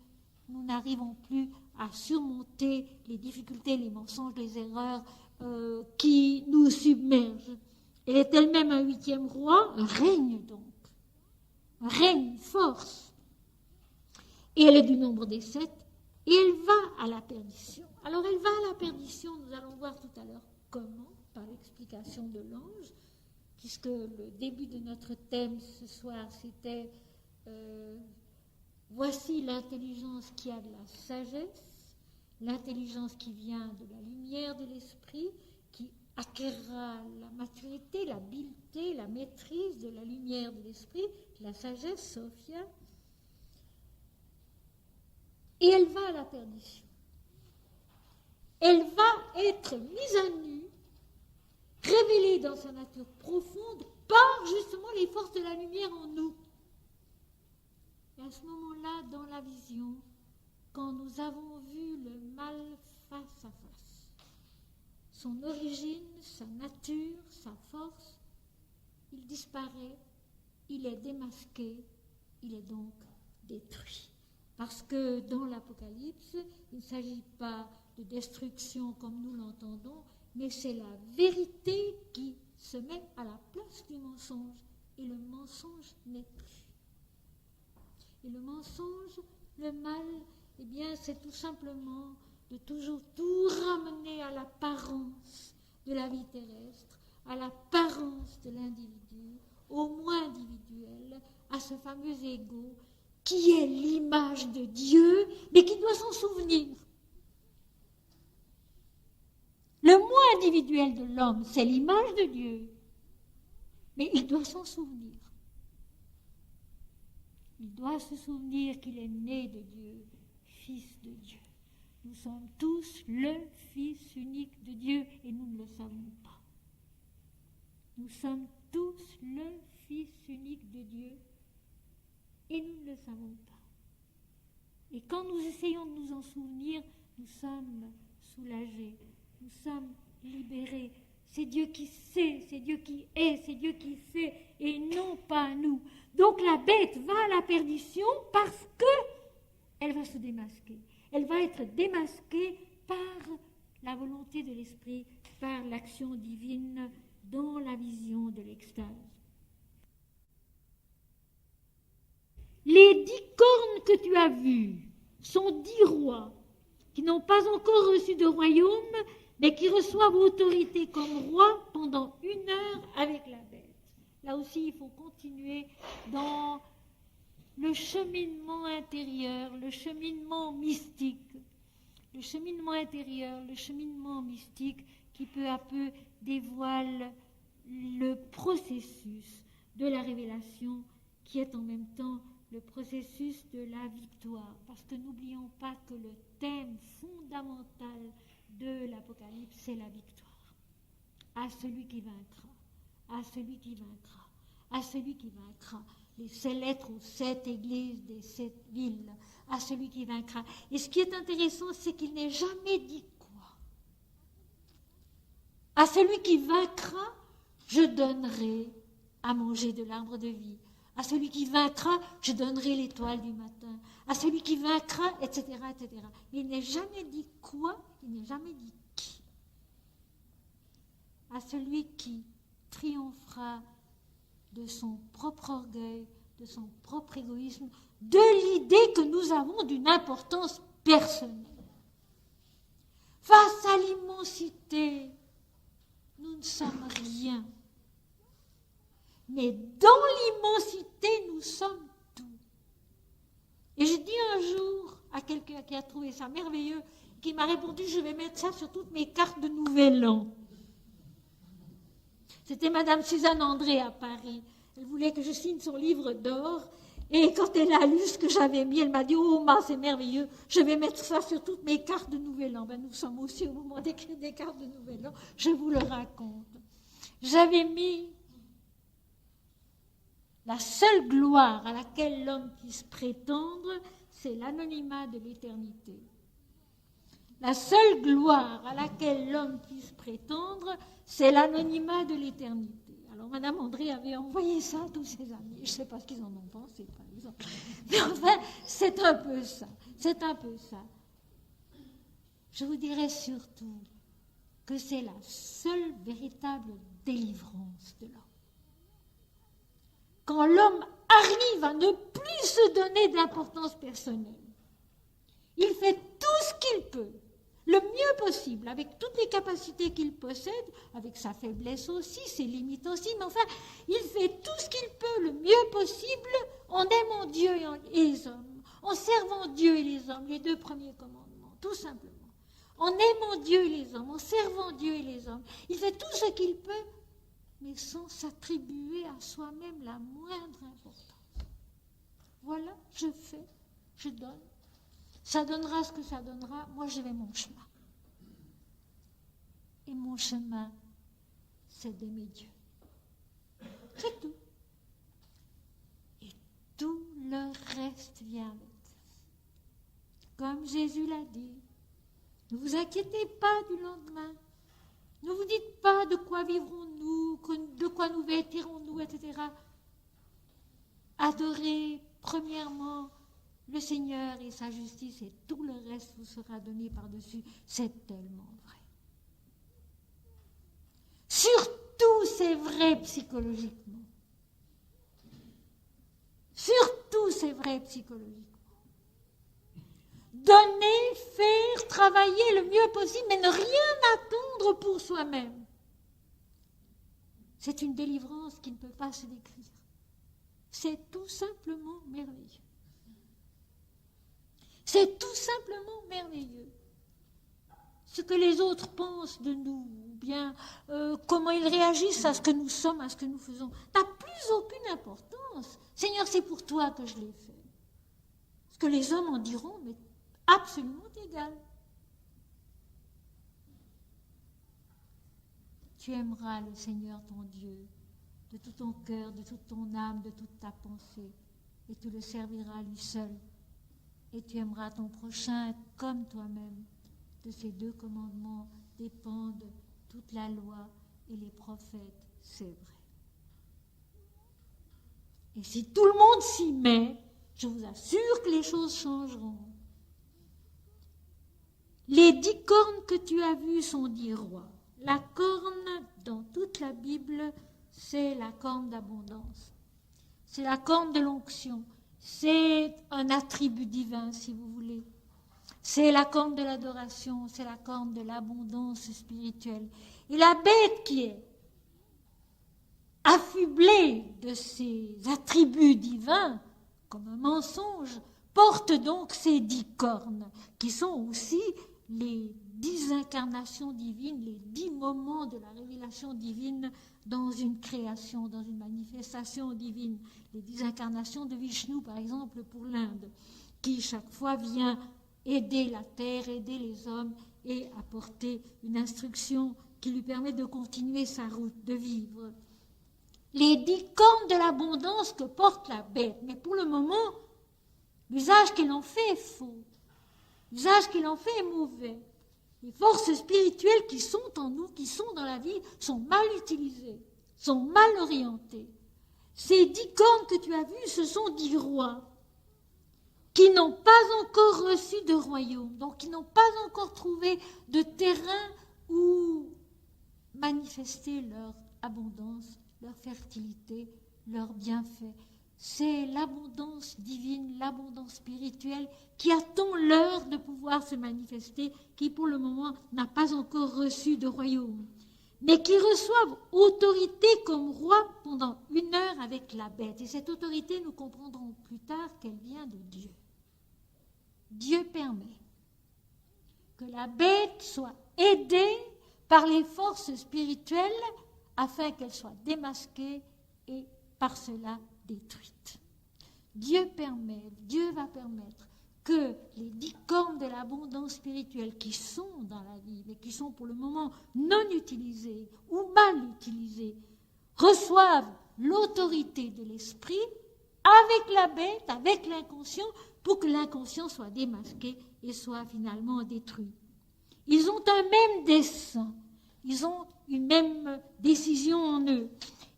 nous n'arrivons plus à surmonter les difficultés, les mensonges, les erreurs qui nous submergent. Elle est elle-même un 8e roi, un règne donc, un règne, force. Et elle est du nombre des 7, et elle va à la perdition. Alors elle va à la perdition, nous allons voir tout à l'heure comment, par l'explication de l'ange, puisque le début de notre thème ce soir c'était voici l'intelligence qui a de la sagesse, l'intelligence qui vient de la lumière de l'esprit, qui acquérera la maturité, l'habileté, la maîtrise de la lumière de l'esprit, la sagesse, Sophia, et elle va à la perdition. Elle va être mise à nu, révélée dans sa nature profonde par justement les forces de la lumière en nous. Et à ce moment-là, dans la vision, quand nous avons vu le mal face à face, son origine, sa nature, sa force, il disparaît, il est démasqué, il est donc détruit. Parce que dans l'Apocalypse, il ne s'agit pas de destruction comme nous l'entendons, mais c'est la vérité qui se met à la place du mensonge, et le mensonge n'est plus. Et le mensonge, le mal, eh bien, c'est tout simplement de toujours tout ramener à l'apparence de la vie terrestre, à l'apparence de l'individu, au moins individuel, à ce fameux ego qui est l'image de Dieu, mais qui doit s'en souvenir. Le moi individuel de l'homme, c'est l'image de Dieu, mais il doit s'en souvenir. Il doit se souvenir qu'il est né de Dieu, fils de Dieu. Nous sommes tous le Fils unique de Dieu et nous ne le savons pas. Nous sommes tous le Fils unique de Dieu et nous ne le savons pas. Et quand nous essayons de nous en souvenir, nous sommes soulagés, nous sommes libérés. C'est Dieu qui sait, c'est Dieu qui est, c'est Dieu qui fait et non pas nous. Donc la bête va à la perdition parce que elle va se démasquer. Elle va être démasquée par la volonté de l'esprit, par l'action divine dans la vision de l'extase. Les 10 cornes que tu as vues sont 10 rois qui n'ont pas encore reçu de royaume, mais qui reçoivent autorité comme roi pendant 1 heure avec la bête. Là aussi, il faut continuer dans le cheminement intérieur, le cheminement mystique. Le cheminement intérieur, le cheminement mystique qui peu à peu dévoile le processus de la révélation qui est en même temps le processus de la victoire. Parce que n'oublions pas que le thème fondamental de l'Apocalypse, c'est la victoire. À celui qui vaincra, à celui qui vaincra, à celui qui vaincra. Les 7 lettres aux 7 églises des 7 villes, à celui qui vaincra. Et ce qui est intéressant, c'est qu'il n'est jamais dit quoi. À celui qui vaincra, je donnerai à manger de l'arbre de vie. À celui qui vaincra, je donnerai l'étoile du matin. À celui qui vaincra, etc., etc. Mais il n'est jamais dit quoi, il n'est jamais dit qui. À celui qui triomphera de son propre orgueil, de son propre égoïsme, de l'idée que nous avons d'une importance personnelle. Face à l'immensité, nous ne sommes rien. Mais dans l'immensité, nous sommes tout. Et j'ai dit un jour à quelqu'un qui a trouvé ça merveilleux, qui m'a répondu, je vais mettre ça sur toutes mes cartes de Nouvel An. C'était Madame Suzanne André à Paris. Elle voulait que je signe son livre d'or. Et quand elle a lu ce que j'avais mis, elle m'a dit, oh, ma, c'est merveilleux, je vais mettre ça sur toutes mes cartes de Nouvel An. Ben, nous sommes aussi au moment d'écrire des cartes de Nouvel An. Je vous le raconte. J'avais mis la seule gloire à laquelle l'homme puisse prétendre, c'est l'anonymat de l'éternité. La seule gloire à laquelle l'homme puisse prétendre, c'est l'anonymat de l'éternité. Alors, Madame André avait envoyé ça à tous ses amis. Je ne sais pas ce qu'ils en ont pensé, par exemple. Mais enfin, c'est un peu ça. C'est un peu ça. Je vous dirais surtout que c'est la seule véritable délivrance de l'homme. Quand l'homme arrive à ne plus se donner d'importance personnelle, il fait tout ce qu'il peut, le mieux possible, avec toutes les capacités qu'il possède, avec sa faiblesse aussi, ses limites aussi, mais enfin, il fait tout ce qu'il peut, le mieux possible, en aimant Dieu et les hommes, en servant Dieu et les hommes, les 2 premiers commandements, tout simplement. En aimant Dieu et les hommes, en servant Dieu et les hommes, il fait tout ce qu'il peut, mais sans s'attribuer à soi-même la moindre importance. Voilà, je fais, je donne. Ça donnera ce que ça donnera, moi je vais mon chemin. Et mon chemin, c'est d'aimer Dieu. C'est tout. Et tout le reste vient avec. Comme Jésus l'a dit, ne vous inquiétez pas du lendemain. Ne vous dites pas de quoi vivrons-nous, de quoi nous vêtirons-nous, etc. Adorez premièrement le Seigneur et sa justice et tout le reste vous sera donné par-dessus. C'est tellement vrai. Surtout, c'est vrai psychologiquement. Surtout, c'est vrai psychologiquement. Donner, faire, travailler le mieux possible, mais ne rien attendre pour soi-même. C'est une délivrance qui ne peut pas se décrire. C'est tout simplement merveilleux. C'est tout simplement merveilleux. Ce que les autres pensent de nous, ou bien comment ils réagissent à ce que nous sommes, à ce que nous faisons, n'a plus aucune importance. Seigneur, c'est pour toi que je l'ai fait. Ce que les hommes en diront, mais absolument égal. Tu aimeras le Seigneur ton Dieu de tout ton cœur, de toute ton âme, de toute ta pensée, et tu le serviras lui seul. Et tu aimeras ton prochain comme toi-même. De ces 2 commandements dépendent toute la loi et les prophètes, c'est vrai. Et si tout le monde s'y met, je vous assure que les choses changeront. Les 10 cornes que tu as vues sont 10 rois. La corne, dans toute la Bible, c'est la corne d'abondance. C'est la corne de l'onction. C'est un attribut divin, si vous voulez. C'est la corne de l'adoration, c'est la corne de l'abondance spirituelle. Et la bête qui est affublée de ces attributs divins, comme un mensonge, porte donc ces 10 cornes, qui sont aussi les 10 incarnations divines, les 10 moments de la révélation divine dans une création, dans une manifestation divine. Les 10 incarnations de Vishnu, par exemple, pour l'Inde, qui chaque fois vient aider la terre, aider les hommes et apporter une instruction qui lui permet de continuer sa route, de vivre. Les 10 cornes de l'abondance que porte la bête, mais pour le moment, l'usage qu'il en fait est faux. L'usage qu'il en fait est mauvais. Les forces spirituelles qui sont en nous, qui sont dans la vie, sont mal utilisées, sont mal orientées. Ces 10 cornes que tu as vues, ce sont 10 rois qui n'ont pas encore reçu de royaume, donc qui n'ont pas encore trouvé de terrain où manifester leur abondance, leur fertilité, leurs bienfaits. C'est l'abondance divine, l'abondance spirituelle qui attend l'heure de pouvoir se manifester, qui pour le moment n'a pas encore reçu de royaume, mais qui reçoivent autorité comme roi pendant 1 heure avec la bête. Et cette autorité, nous comprendrons plus tard qu'elle vient de Dieu. Dieu permet que la bête soit aidée par les forces spirituelles afin qu'elle soit démasquée et par cela détruite. Dieu va permettre que les 10 cornes de l'abondance spirituelle qui sont dans la vie, mais qui sont pour le moment non utilisées ou mal utilisées, reçoivent l'autorité de l'esprit avec la bête, avec l'inconscient, pour que l'inconscient soit démasqué et soit finalement détruit. Ils ont un même dessein, ils ont une même décision en eux.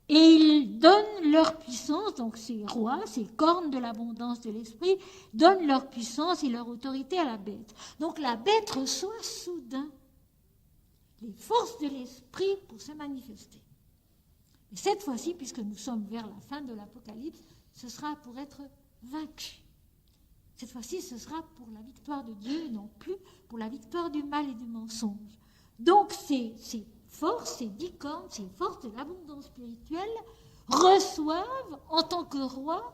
Et ils donnent leur puissance, donc ces rois, ces cornes de l'abondance de l'esprit, donnent leur puissance et leur autorité à la bête. Donc la bête reçoit soudain les forces de l'esprit pour se manifester. Et cette fois-ci, puisque nous sommes vers la fin de l'Apocalypse, ce sera pour être vaincu. Cette fois-ci, ce sera pour la victoire de Dieu, non plus pour la victoire du mal et du mensonge. Donc ces forces, ces 10 cornes, ces forces de l'abondance spirituelle reçoivent en tant que roi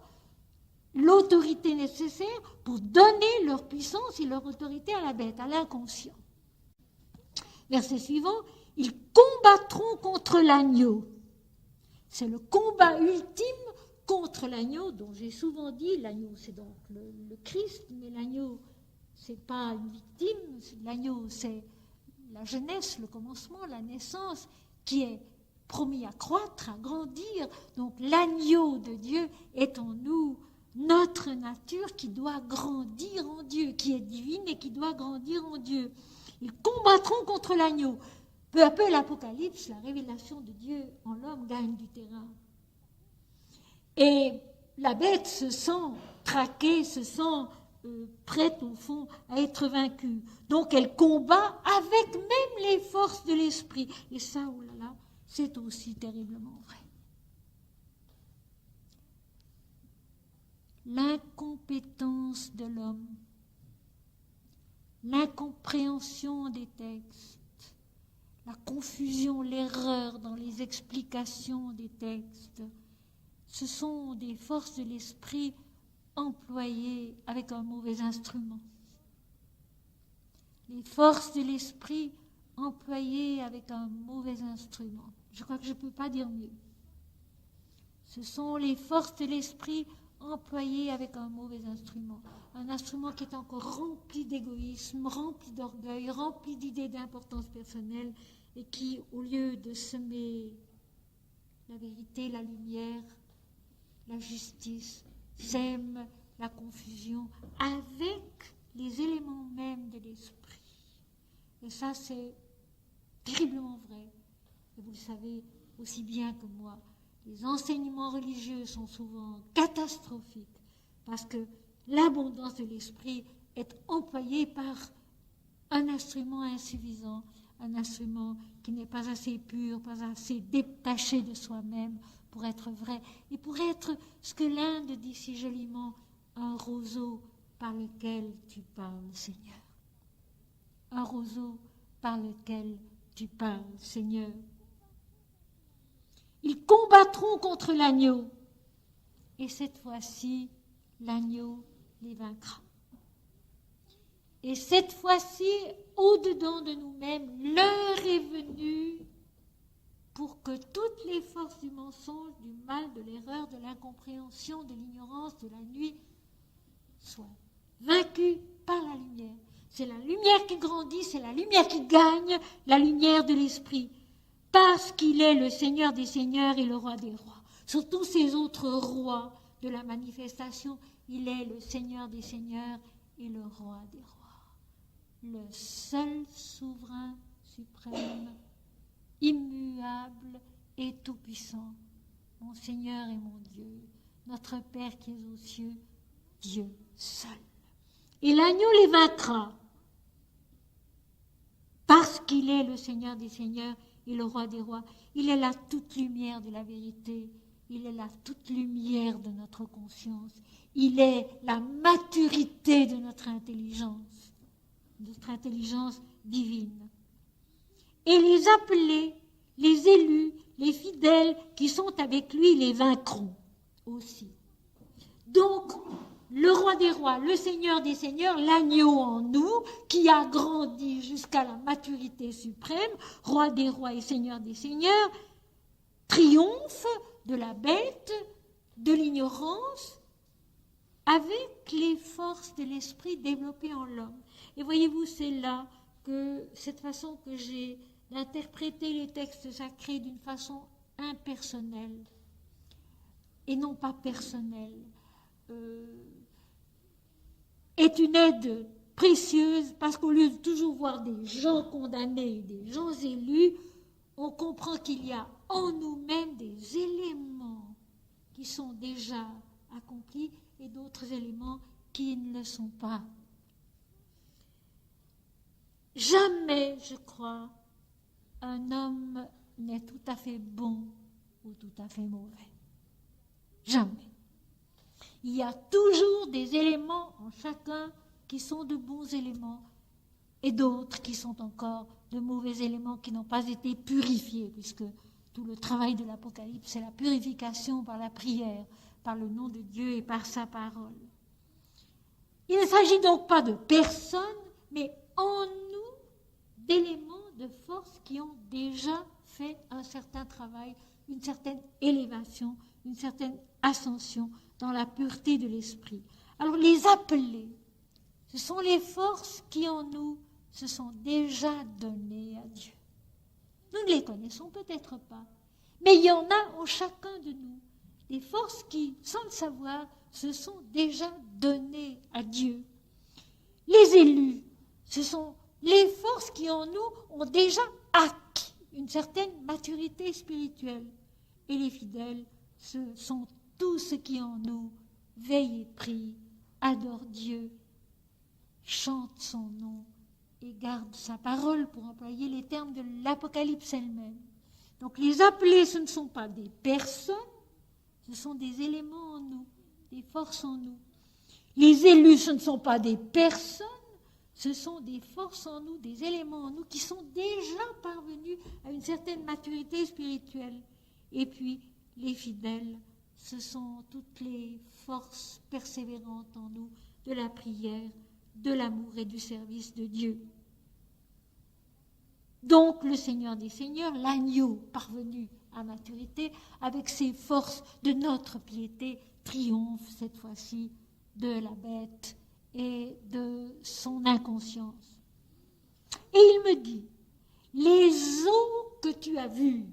l'autorité nécessaire pour donner leur puissance et leur autorité à la bête, à l'inconscient. Verset suivant, ils combattront contre l'agneau. C'est le combat ultime contre l'agneau, dont j'ai souvent dit, l'agneau c'est donc le Christ, mais l'agneau c'est pas une victime, l'agneau c'est la jeunesse, le commencement, la naissance, qui est promis à croître, à grandir. Donc l'agneau de Dieu est en nous, notre nature qui doit grandir en Dieu, qui est divine et qui doit grandir en Dieu. Ils combattront contre l'agneau. Peu à peu, l'Apocalypse, la révélation de Dieu en l'homme gagne du terrain. Et la bête se sent traquée, se sent prête au fond à être vaincue. Donc elle combat avec même les forces de l'esprit. Et ça, oh là là, c'est aussi terriblement vrai. L'incompétence de l'homme, l'incompréhension des textes, la confusion, l'erreur dans les explications des textes, ce sont des forces de l'esprit employées avec un mauvais instrument. Les forces de l'esprit employées avec un mauvais instrument. Je crois que je ne peux pas dire mieux. Ce sont les forces de l'esprit employées avec un mauvais instrument. Un instrument qui est encore rempli d'égoïsme, rempli d'orgueil, rempli d'idées d'importance personnelle et qui, au lieu de semer la vérité, la lumière, la justice, sème la confusion avec les éléments mêmes de l'esprit. Et ça, c'est terriblement vrai. Et vous le savez aussi bien que moi. Les enseignements religieux sont souvent catastrophiques parce que l'abondance de l'esprit est employée par un instrument insuffisant, un instrument qui n'est pas assez pur, pas assez détaché de soi-même pour être vrai et pour être ce que l'Inde dit si joliment, un roseau par lequel tu parles, Seigneur. Un roseau par lequel tu parles, Seigneur. Ils combattront contre l'agneau. Et cette fois-ci, l'agneau les vaincra. Et cette fois-ci, au-dedans de nous-mêmes, l'heure est venue pour que toutes les forces du mensonge, du mal, de l'erreur, de l'incompréhension, de l'ignorance, de la nuit, soient vaincues par la lumière. C'est la lumière qui grandit, c'est la lumière qui gagne, la lumière de l'esprit. Parce qu'il est le Seigneur des Seigneurs et le Roi des Rois. Sur tous ces autres rois de la manifestation, il est le Seigneur des Seigneurs et le Roi des Rois. Le seul souverain suprême, immuable et tout-puissant, mon Seigneur et mon Dieu, notre Père qui est aux cieux, Dieu seul. Et l'agneau les vaincra, parce qu'il est le Seigneur des Seigneurs et le Roi des Rois. Il est la toute lumière de la vérité, il est la toute lumière de notre conscience, il est la maturité de notre intelligence divine. Et les appelés, les élus, les fidèles qui sont avec lui les vaincront aussi. Donc, le Roi des Rois, le Seigneur des Seigneurs, l'agneau en nous, qui a grandi jusqu'à la maturité suprême, Roi des Rois et Seigneur des Seigneurs, triomphe de la bête, de l'ignorance, avec les forces de l'esprit développées en l'homme. Et voyez-vous, c'est là que cette façon que j'ai d'interpréter les textes sacrés d'une façon impersonnelle et non pas personnelle est une aide précieuse, parce qu'au lieu de toujours voir des gens condamnés, des gens élus, on comprend qu'il y a en nous-mêmes des éléments qui sont déjà accomplis et d'autres éléments qui ne le sont pas. Jamais, je crois, un homme n'est tout à fait bon ou tout à fait mauvais. Jamais. Il y a toujours des éléments en chacun qui sont de bons éléments et d'autres qui sont encore de mauvais éléments qui n'ont pas été purifiés, puisque tout le travail de l'Apocalypse, c'est la purification par la prière, par le nom de Dieu et par sa parole. Il ne s'agit donc pas de personnes, mais en nous d'éléments de force qui ont déjà fait un certain travail, une certaine élévation, une certaine ascension dans la pureté de l'esprit. Alors les appelés, ce sont les forces qui en nous se sont déjà données à Dieu. Nous ne les connaissons peut-être pas, mais il y en a en chacun de nous, des forces qui, sans le savoir, se sont déjà données à Dieu. Les élus, ce sont les forces qui en nous ont déjà acquis une certaine maturité spirituelle. Et les fidèles, ce sont tous ceux qui en nous veillent et prient, adorent Dieu, chantent son nom et gardent sa parole, pour employer les termes de l'Apocalypse elle-même. Donc les appelés, ce ne sont pas des personnes, ce sont des éléments en nous, des forces en nous. Les élus, ce ne sont pas des personnes, ce sont des forces en nous, des éléments en nous qui sont déjà parvenus à une certaine maturité spirituelle. Et puis, les fidèles, ce sont toutes les forces persévérantes en nous de la prière, de l'amour et du service de Dieu. Donc, le Seigneur des Seigneurs, l'agneau parvenu à maturité, avec ses forces de notre piété, triomphe cette fois-ci de la bête et de son inconscience. Et il me dit, les eaux que tu as vues,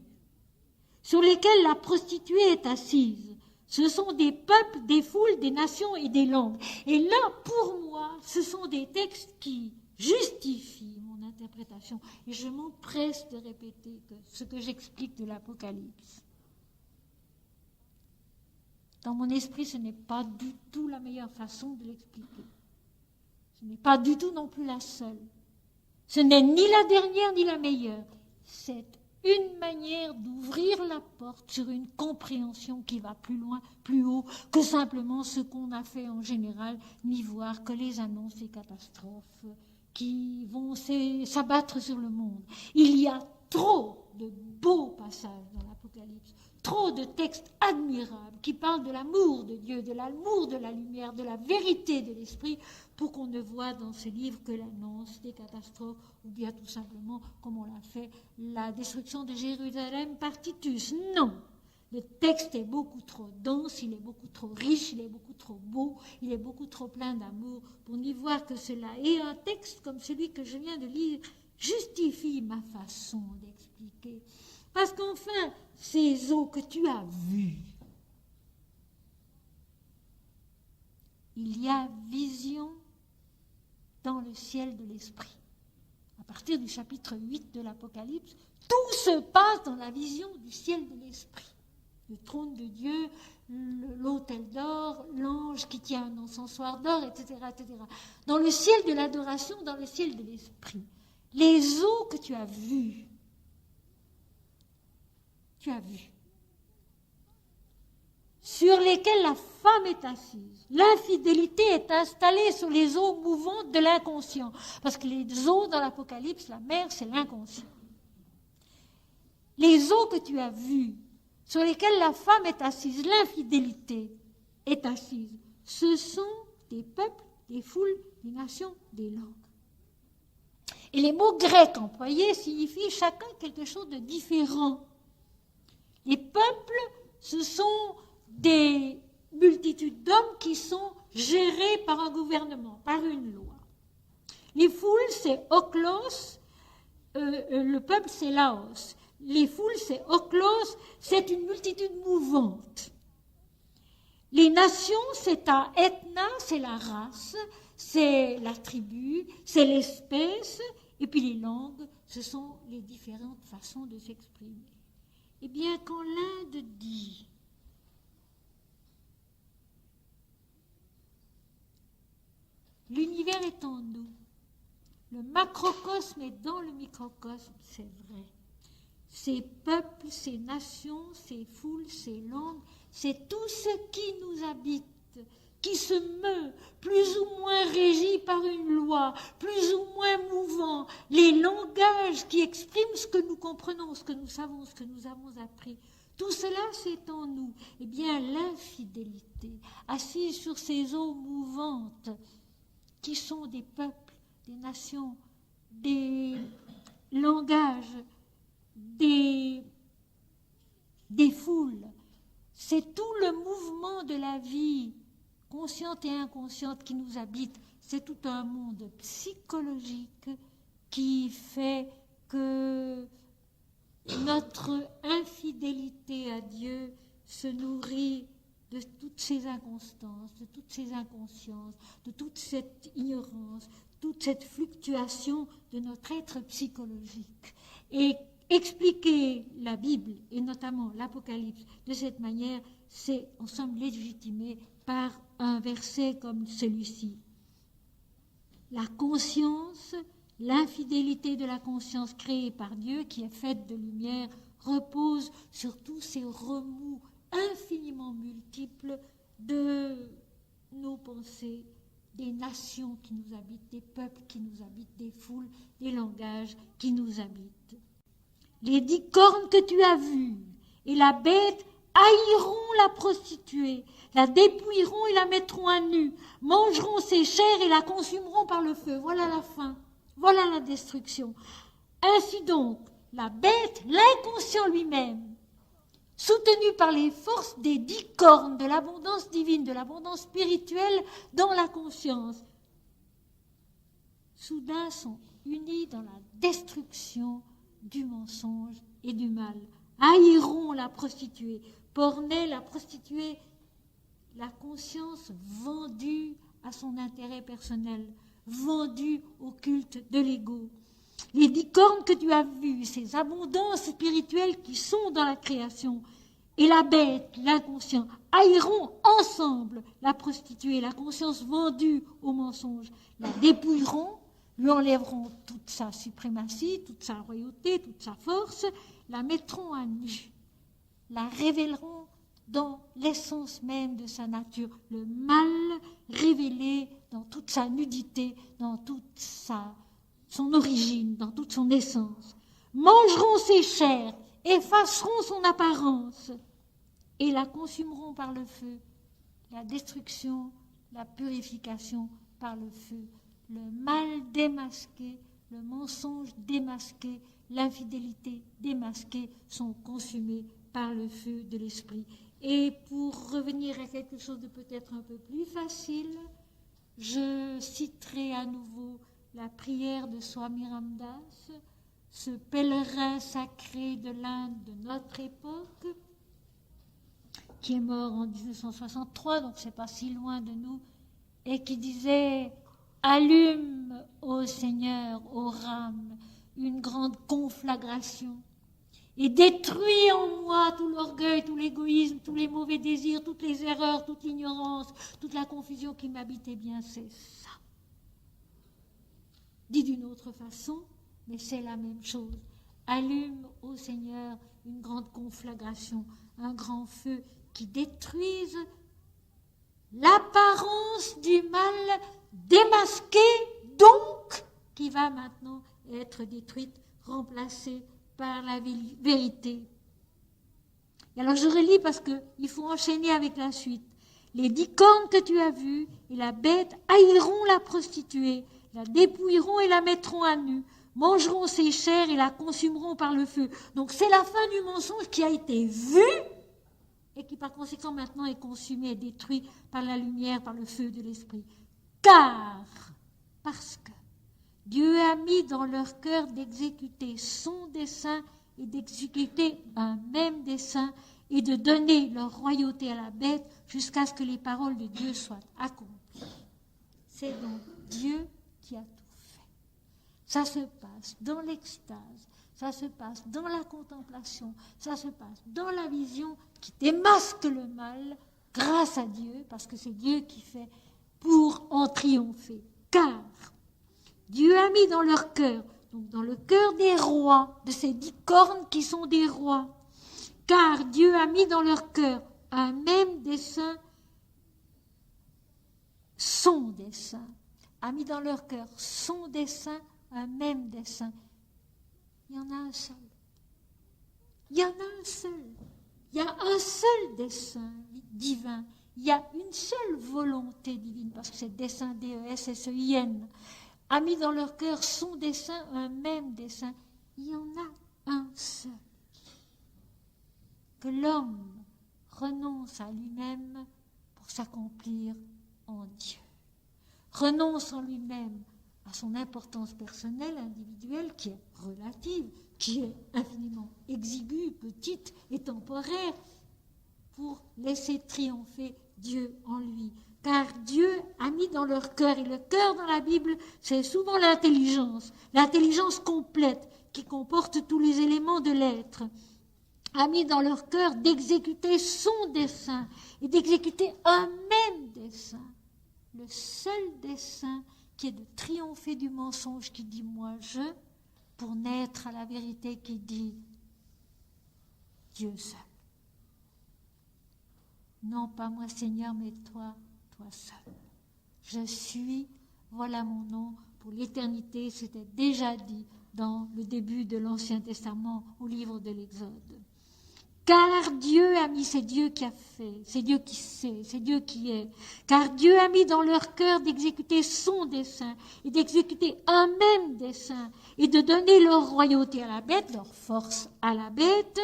sur lesquelles la prostituée est assise, ce sont des peuples, des foules, des nations et des langues. Et là, pour moi, ce sont des textes qui justifient mon interprétation. Et je m'empresse de répéter ce que j'explique de l'Apocalypse. Dans mon esprit, ce n'est pas du tout la meilleure façon de l'expliquer. Ce n'est pas du tout non plus la seule. Ce n'est ni la dernière ni la meilleure. C'est une manière d'ouvrir la porte sur une compréhension qui va plus loin, plus haut que simplement ce qu'on a fait en général, ni voir que les annonces des catastrophes qui vont s'abattre sur le monde. Il y a trop de beaux passages dans l'Apocalypse, trop de textes admirables qui parlent de l'amour de Dieu, de l'amour de la lumière, de la vérité de l'esprit, pour qu'on ne voit dans ce livre que l'annonce des catastrophes, ou bien tout simplement, comme on l'a fait, la destruction de Jérusalem par Titus. Non, le texte est beaucoup trop dense, il est beaucoup trop riche, il est beaucoup trop beau, il est beaucoup trop plein d'amour pour n'y voir que cela. Et un texte comme celui que je viens de lire justifie ma façon d'expliquer. Parce qu'enfin, ces eaux que tu as vues, il y a vision dans le ciel de l'esprit. À partir du chapitre 8 de l'Apocalypse, tout se passe dans la vision du ciel de l'esprit. Le trône de Dieu, l'autel d'or, l'ange qui tient un encensoir d'or, etc., etc. Dans le ciel de l'adoration, dans le ciel de l'esprit. Les eaux que tu as vues, sur lesquelles la femme est assise. L'infidélité est installée sur les eaux mouvantes de l'inconscient. Parce que les eaux dans l'Apocalypse, la mer, c'est l'inconscient. Les eaux que tu as vues, sur lesquelles la femme est assise, l'infidélité est assise. Ce sont des peuples, des foules, des nations, des langues. Et les mots grecs employés signifient chacun quelque chose de différent. Les peuples, ce sont des multitudes d'hommes qui sont gérés par un gouvernement, par une loi. Les foules, c'est Oklos, le peuple, c'est Laos. Les foules, c'est Oklos, c'est une multitude mouvante. Les nations, c'est Aetna, c'est la race, c'est la tribu, c'est l'espèce, et puis les langues, ce sont les différentes façons de s'exprimer. Eh bien, quand l'Inde dit « L'univers est en nous, le macrocosme est dans le microcosme », c'est vrai. Ces peuples, ces nations, ces foules, ces langues, c'est tout ce qui nous habite, qui se meut, plus ou moins régi par une loi, plus ou moins mouvant, les langages qui expriment ce que nous comprenons, ce que nous savons, ce que nous avons appris. Tout cela, c'est en nous. Eh bien, l'infidélité, assise sur ces eaux mouvantes, qui sont des peuples, des nations, des langages, des foules, c'est tout le mouvement de la vie, consciente et inconsciente, qui nous habite. C'est tout un monde psychologique qui fait que notre infidélité à Dieu se nourrit de toutes ces inconstances, de toutes ces inconsciences, de toute cette ignorance, toute cette fluctuation de notre être psychologique. Et expliquer la Bible, et notamment l'Apocalypse, de cette manière, c'est en somme légitimé par un verset comme celui-ci. La conscience, l'infidélité de la conscience créée par Dieu, qui est faite de lumière, repose sur tous ces remous infiniment multiples de nos pensées, des nations qui nous habitent, des peuples qui nous habitent, des foules, des langages qui nous habitent. Les 10 cornes que tu as vues et la bête haïront la prostituée, la dépouilleront et la mettront à nu, mangeront ses chairs et la consumeront par le feu. Voilà la fin, voilà la destruction. Ainsi donc, la bête, l'inconscient lui-même, soutenu par les forces des 10 cornes de l'abondance divine, de l'abondance spirituelle dans la conscience, soudain sont unis dans la destruction du mensonge et du mal. Haïront la prostituée, Pornée, la prostituée, la conscience vendue à son intérêt personnel, vendue au culte de l'ego. Les 10 cornes que tu as vues, ces abondances spirituelles qui sont dans la création, et la bête, l'inconscient, haïront ensemble la prostituée, la conscience vendue au mensonge, la dépouilleront, lui enlèveront toute sa suprématie, toute sa royauté, toute sa force, la mettront à nu, la révéleront dans l'essence même de sa nature, le mal révélé dans toute sa nudité, dans toute son origine, dans toute son essence. Mangeront ses chairs, effaceront son apparence et la consumeront par le feu. La destruction, la purification par le feu. Le mal démasqué, le mensonge démasqué, l'infidélité démasquée sont consumés par le feu de l'esprit. Et pour revenir à quelque chose de peut-être un peu plus facile, je citerai à nouveau la prière de Swami Ramdas, ce pèlerin sacré de l'Inde de notre époque, qui est mort en 1963, donc c'est pas si loin de nous, et qui disait « Allume, ô Seigneur, ô Ram, une grande conflagration, et détruis en moi tout l'orgueil, tout l'égoïsme, tous les mauvais désirs, toutes les erreurs, toute l'ignorance, toute la confusion qui m'habitait bien, c'est ça. » Dit d'une autre façon, mais c'est la même chose. Allume, ô Seigneur, une grande conflagration, un grand feu qui détruise l'apparence du mal démasqué, donc, qui va maintenant être détruite, remplacée par la vérité. Et alors je relis parce qu'il faut enchaîner avec la suite. Les 10 cornes que tu as vues et la bête haïront la prostituée, la dépouilleront et la mettront à nu, mangeront ses chairs et la consumeront par le feu. Donc c'est la fin du mensonge qui a été vue et qui par conséquent maintenant est consumé et détruit par la lumière, par le feu de l'esprit. Parce que Dieu a mis dans leur cœur d'exécuter son dessein et d'exécuter un même dessein et de donner leur royauté à la bête jusqu'à ce que les paroles de Dieu soient accomplies. C'est donc Dieu qui a tout fait. Ça se passe dans l'extase, ça se passe dans la contemplation, ça se passe dans la vision qui démasque le mal grâce à Dieu, parce que c'est Dieu qui fait pour en triompher. Car Dieu a mis dans leur cœur, donc dans le cœur des rois, de ces 10 cornes qui sont des rois, car Dieu a mis dans leur cœur un même dessein, son dessein, a mis dans leur cœur son dessein, un même dessein. Il y en a un seul. Il y en a un seul. Il y a un seul dessein divin. Il y a une seule volonté divine, parce que c'est dessein D-E-S-S-E-I-N, a mis dans leur cœur son dessein, un même dessein. Il y en a un seul. Que l'homme renonce à lui-même pour s'accomplir en Dieu. Renonce en lui-même à son importance personnelle, individuelle, qui est relative, qui est infiniment exiguë, petite et temporaire, pour laisser triompher Dieu en lui. Car Dieu a mis dans leur cœur, et le cœur dans la Bible, c'est souvent l'intelligence complète, qui comporte tous les éléments de l'être, a mis dans leur cœur d'exécuter son dessein, et d'exécuter un même dessein, le seul dessein qui est de triompher du mensonge qui dit « moi je », pour naître à la vérité qui dit « Dieu seul ». Non pas moi Seigneur, mais toi seul. Je suis, voilà mon nom pour l'éternité, c'était déjà dit dans le début de l'Ancien Testament au livre de l'Exode. Car Dieu a mis, c'est Dieu qui a fait, c'est Dieu qui sait, c'est Dieu qui est. Car Dieu a mis dans leur cœur d'exécuter son dessein et d'exécuter un même dessein et de donner leur royauté à la bête, leur force à la bête,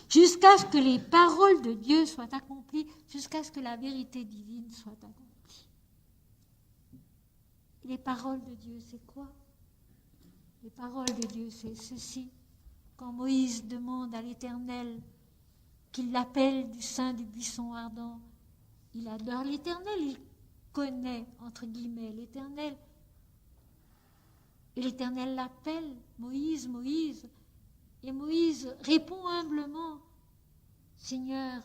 jusqu'à ce que les paroles de Dieu soient accomplies, jusqu'à ce que la vérité divine soit accomplie. Les paroles de Dieu, c'est quoi? Les paroles de Dieu, c'est ceci. Quand Moïse demande à l'Éternel qu'il l'appelle du sein du buisson ardent, il adore l'Éternel, il connaît, entre guillemets, l'Éternel. Et l'Éternel l'appelle, Moïse, Moïse. Et Moïse répond humblement, Seigneur,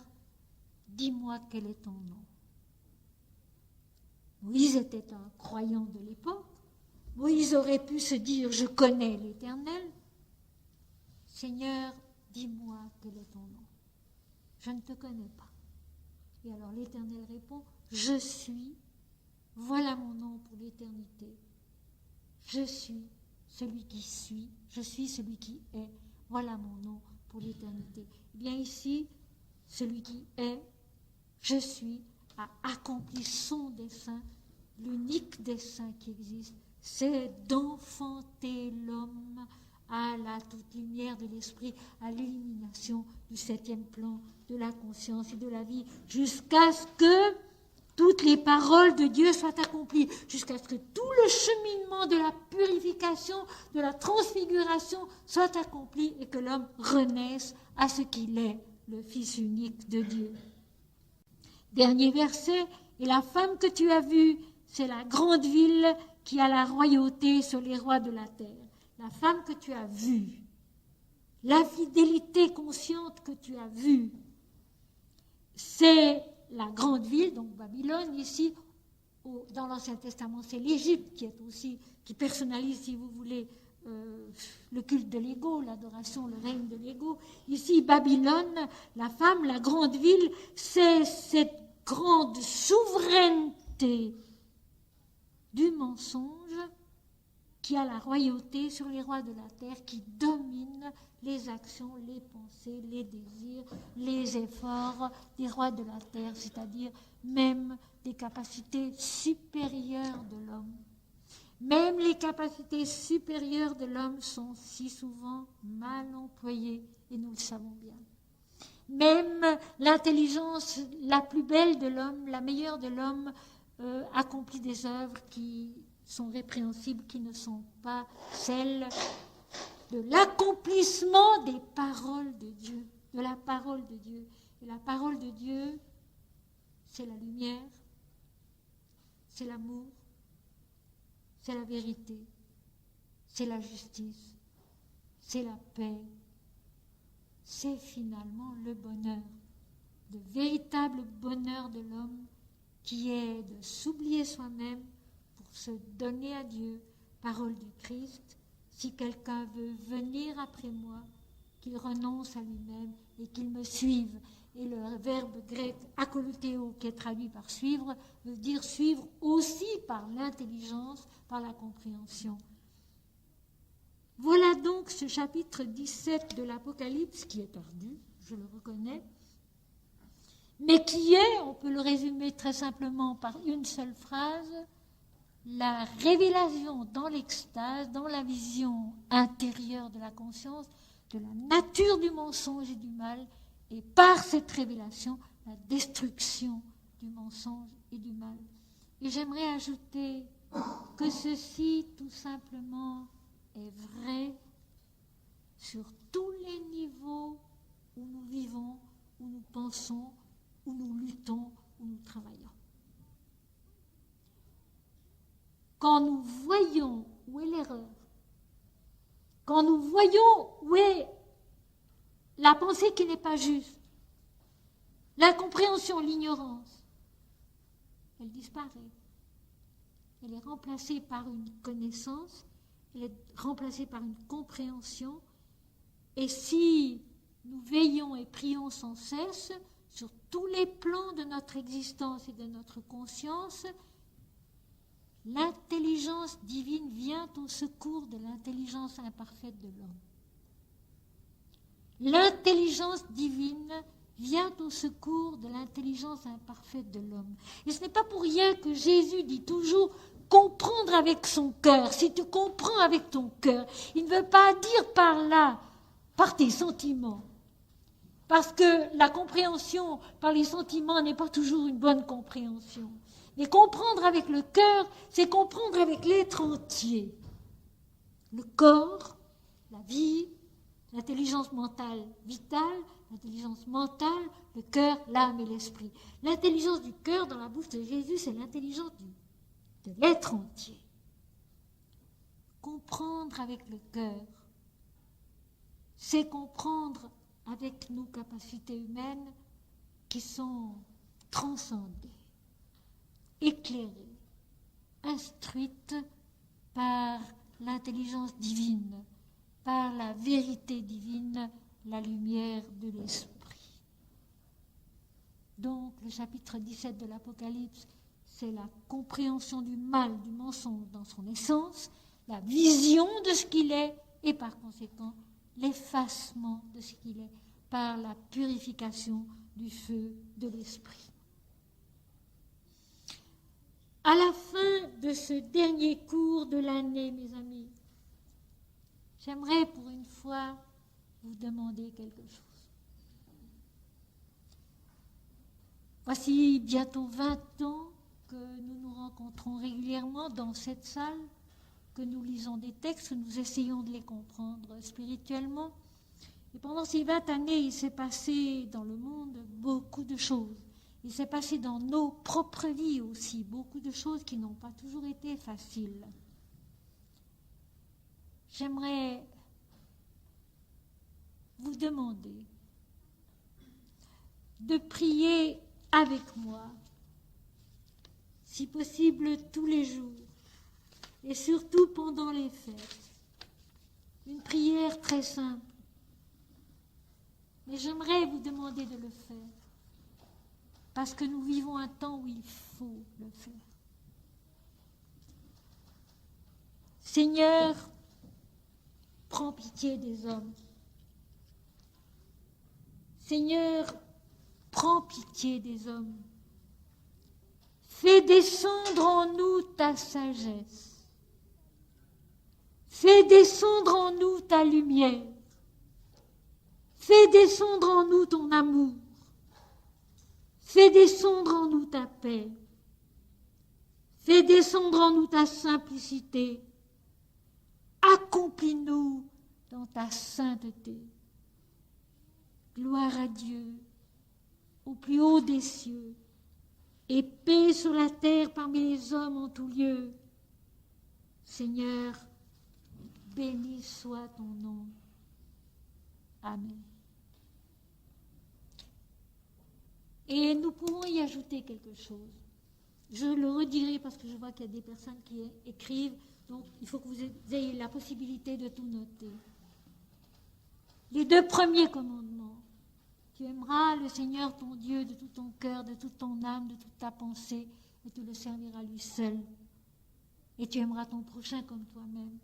dis-moi quel est ton nom. Moïse était un croyant de l'époque, Moïse aurait pu se dire, je connais l'Éternel. Seigneur, dis-moi quel est ton nom. Je ne te connais pas. Et alors l'Éternel répond, je suis, voilà mon nom pour l'éternité. Je suis celui qui suis, je suis celui qui est, voilà mon nom pour l'éternité. Eh bien ici, celui qui est, je suis, a accompli son dessein, l'unique dessein qui existe, c'est d'enfanter l'homme à la toute lumière de l'esprit, à l'illumination du 7e plan de la conscience et de la vie, jusqu'à ce que toutes les paroles de Dieu soient accomplies, jusqu'à ce que tout le cheminement de la purification, de la transfiguration soit accompli et que l'homme renaisse à ce qu'il est, le Fils unique de Dieu. Dernier verset, et la femme que tu as vue, c'est la grande ville qui a la royauté sur les rois de la terre. La femme que tu as vue, la fidélité consciente que tu as vue, c'est la grande ville, donc Babylone, ici, dans l'Ancien Testament, c'est l'Égypte qui personnalise, si vous voulez, le culte de l'ego, l'adoration, le règne de l'ego. Ici, Babylone, la femme, la grande ville, c'est cette grande souveraineté du mensonge qui a la royauté sur les rois de la terre, qui domine les actions, les pensées, les désirs, les efforts des rois de la terre, c'est-à-dire même des capacités supérieures de l'homme. Même les capacités supérieures de l'homme sont si souvent mal employées, et nous le savons bien. Même l'intelligence la plus belle de l'homme, la meilleure de l'homme, accomplit des œuvres qui sont répréhensibles, qui ne sont pas celles de l'accomplissement des paroles de Dieu, de la parole de Dieu. Et la parole de Dieu, c'est la lumière, c'est l'amour, c'est la vérité, c'est la justice, c'est la paix, c'est finalement le bonheur, le véritable bonheur de l'homme qui est de s'oublier soi-même pour se donner à Dieu, parole du Christ. Si quelqu'un veut venir après moi, qu'il renonce à lui-même et qu'il me suive. Et le verbe grec akoloutéo, qui est traduit par suivre, veut dire suivre aussi par l'intelligence, par la compréhension. Voilà donc ce chapitre 17 de l'Apocalypse, qui est ardu, je le reconnais, mais qui est, on peut le résumer très simplement par une seule phrase, la révélation dans l'extase, dans la vision intérieure de la conscience, de la nature du mensonge et du mal, et par cette révélation, la destruction du mensonge et du mal. Et j'aimerais ajouter que ceci, tout simplement, est vrai sur tous les niveaux où nous vivons, où nous pensons, où nous luttons, où nous travaillons. Quand nous voyons où est l'erreur, quand nous voyons où est la pensée qui n'est pas juste, l'incompréhension, l'ignorance, elle disparaît. Elle est remplacée par une connaissance, elle est remplacée par une compréhension. Et si nous veillons et prions sans cesse sur tous les plans de notre existence et de notre conscience, l'intelligence divine vient au secours de l'intelligence imparfaite de l'homme. L'intelligence divine vient au secours de l'intelligence imparfaite de l'homme. Et ce n'est pas pour rien que Jésus dit toujours comprendre avec son cœur. Si tu comprends avec ton cœur, il ne veut pas dire par là, par tes sentiments. Parce que la compréhension par les sentiments n'est pas toujours une bonne compréhension. Mais comprendre avec le cœur, c'est comprendre avec l'être entier. Le corps, la vie, l'intelligence mentale vitale, l'intelligence mentale, le cœur, l'âme et l'esprit. L'intelligence du cœur dans la bouche de Jésus, c'est l'intelligence de l'être entier. Comprendre avec le cœur, c'est comprendre avec nos capacités humaines qui sont transcendées, éclairées, instruites par l'intelligence divine, par la vérité divine, la lumière de l'esprit. Donc, le chapitre 17 de l'Apocalypse, c'est la compréhension du mal, du mensonge dans son essence, la vision de ce qu'il est et par conséquent l'effacement de ce qu'il est par la purification du feu de l'esprit. À la fin de ce dernier cours de l'année, mes amis, j'aimerais pour une fois vous demander quelque chose. Voici bientôt 20 ans que nous nous rencontrons régulièrement dans cette salle, que nous lisons des textes, que nous essayons de les comprendre spirituellement. Et pendant ces 20 années, il s'est passé dans le monde beaucoup de choses. Il s'est passé dans nos propres vies aussi beaucoup de choses qui n'ont pas toujours été faciles. J'aimerais vous demander de prier avec moi, si possible tous les jours, et surtout pendant les fêtes. Une prière très simple. Mais j'aimerais vous demander de le faire, parce que nous vivons un temps où il faut le faire. Seigneur, prends pitié des hommes. Seigneur, prends pitié des hommes. Fais descendre en nous ta sagesse. Fais descendre en nous ta lumière. Fais descendre en nous ton amour. Fais descendre en nous ta paix. Fais descendre en nous ta simplicité. Accomplis-nous dans ta sainteté. Gloire à Dieu, au plus haut des cieux, et paix sur la terre parmi les hommes en tout lieu. Seigneur, béni soit ton nom. Amen. Et nous pouvons y ajouter quelque chose. Je le redirai parce que je vois qu'il y a des personnes qui écrivent, donc il faut que vous ayez la possibilité de tout noter. Les 2 premiers commandements. Tu aimeras le Seigneur ton Dieu de tout ton cœur, de toute ton âme, de toute ta pensée, et tu le serviras lui seul. Et tu aimeras ton prochain comme toi-même.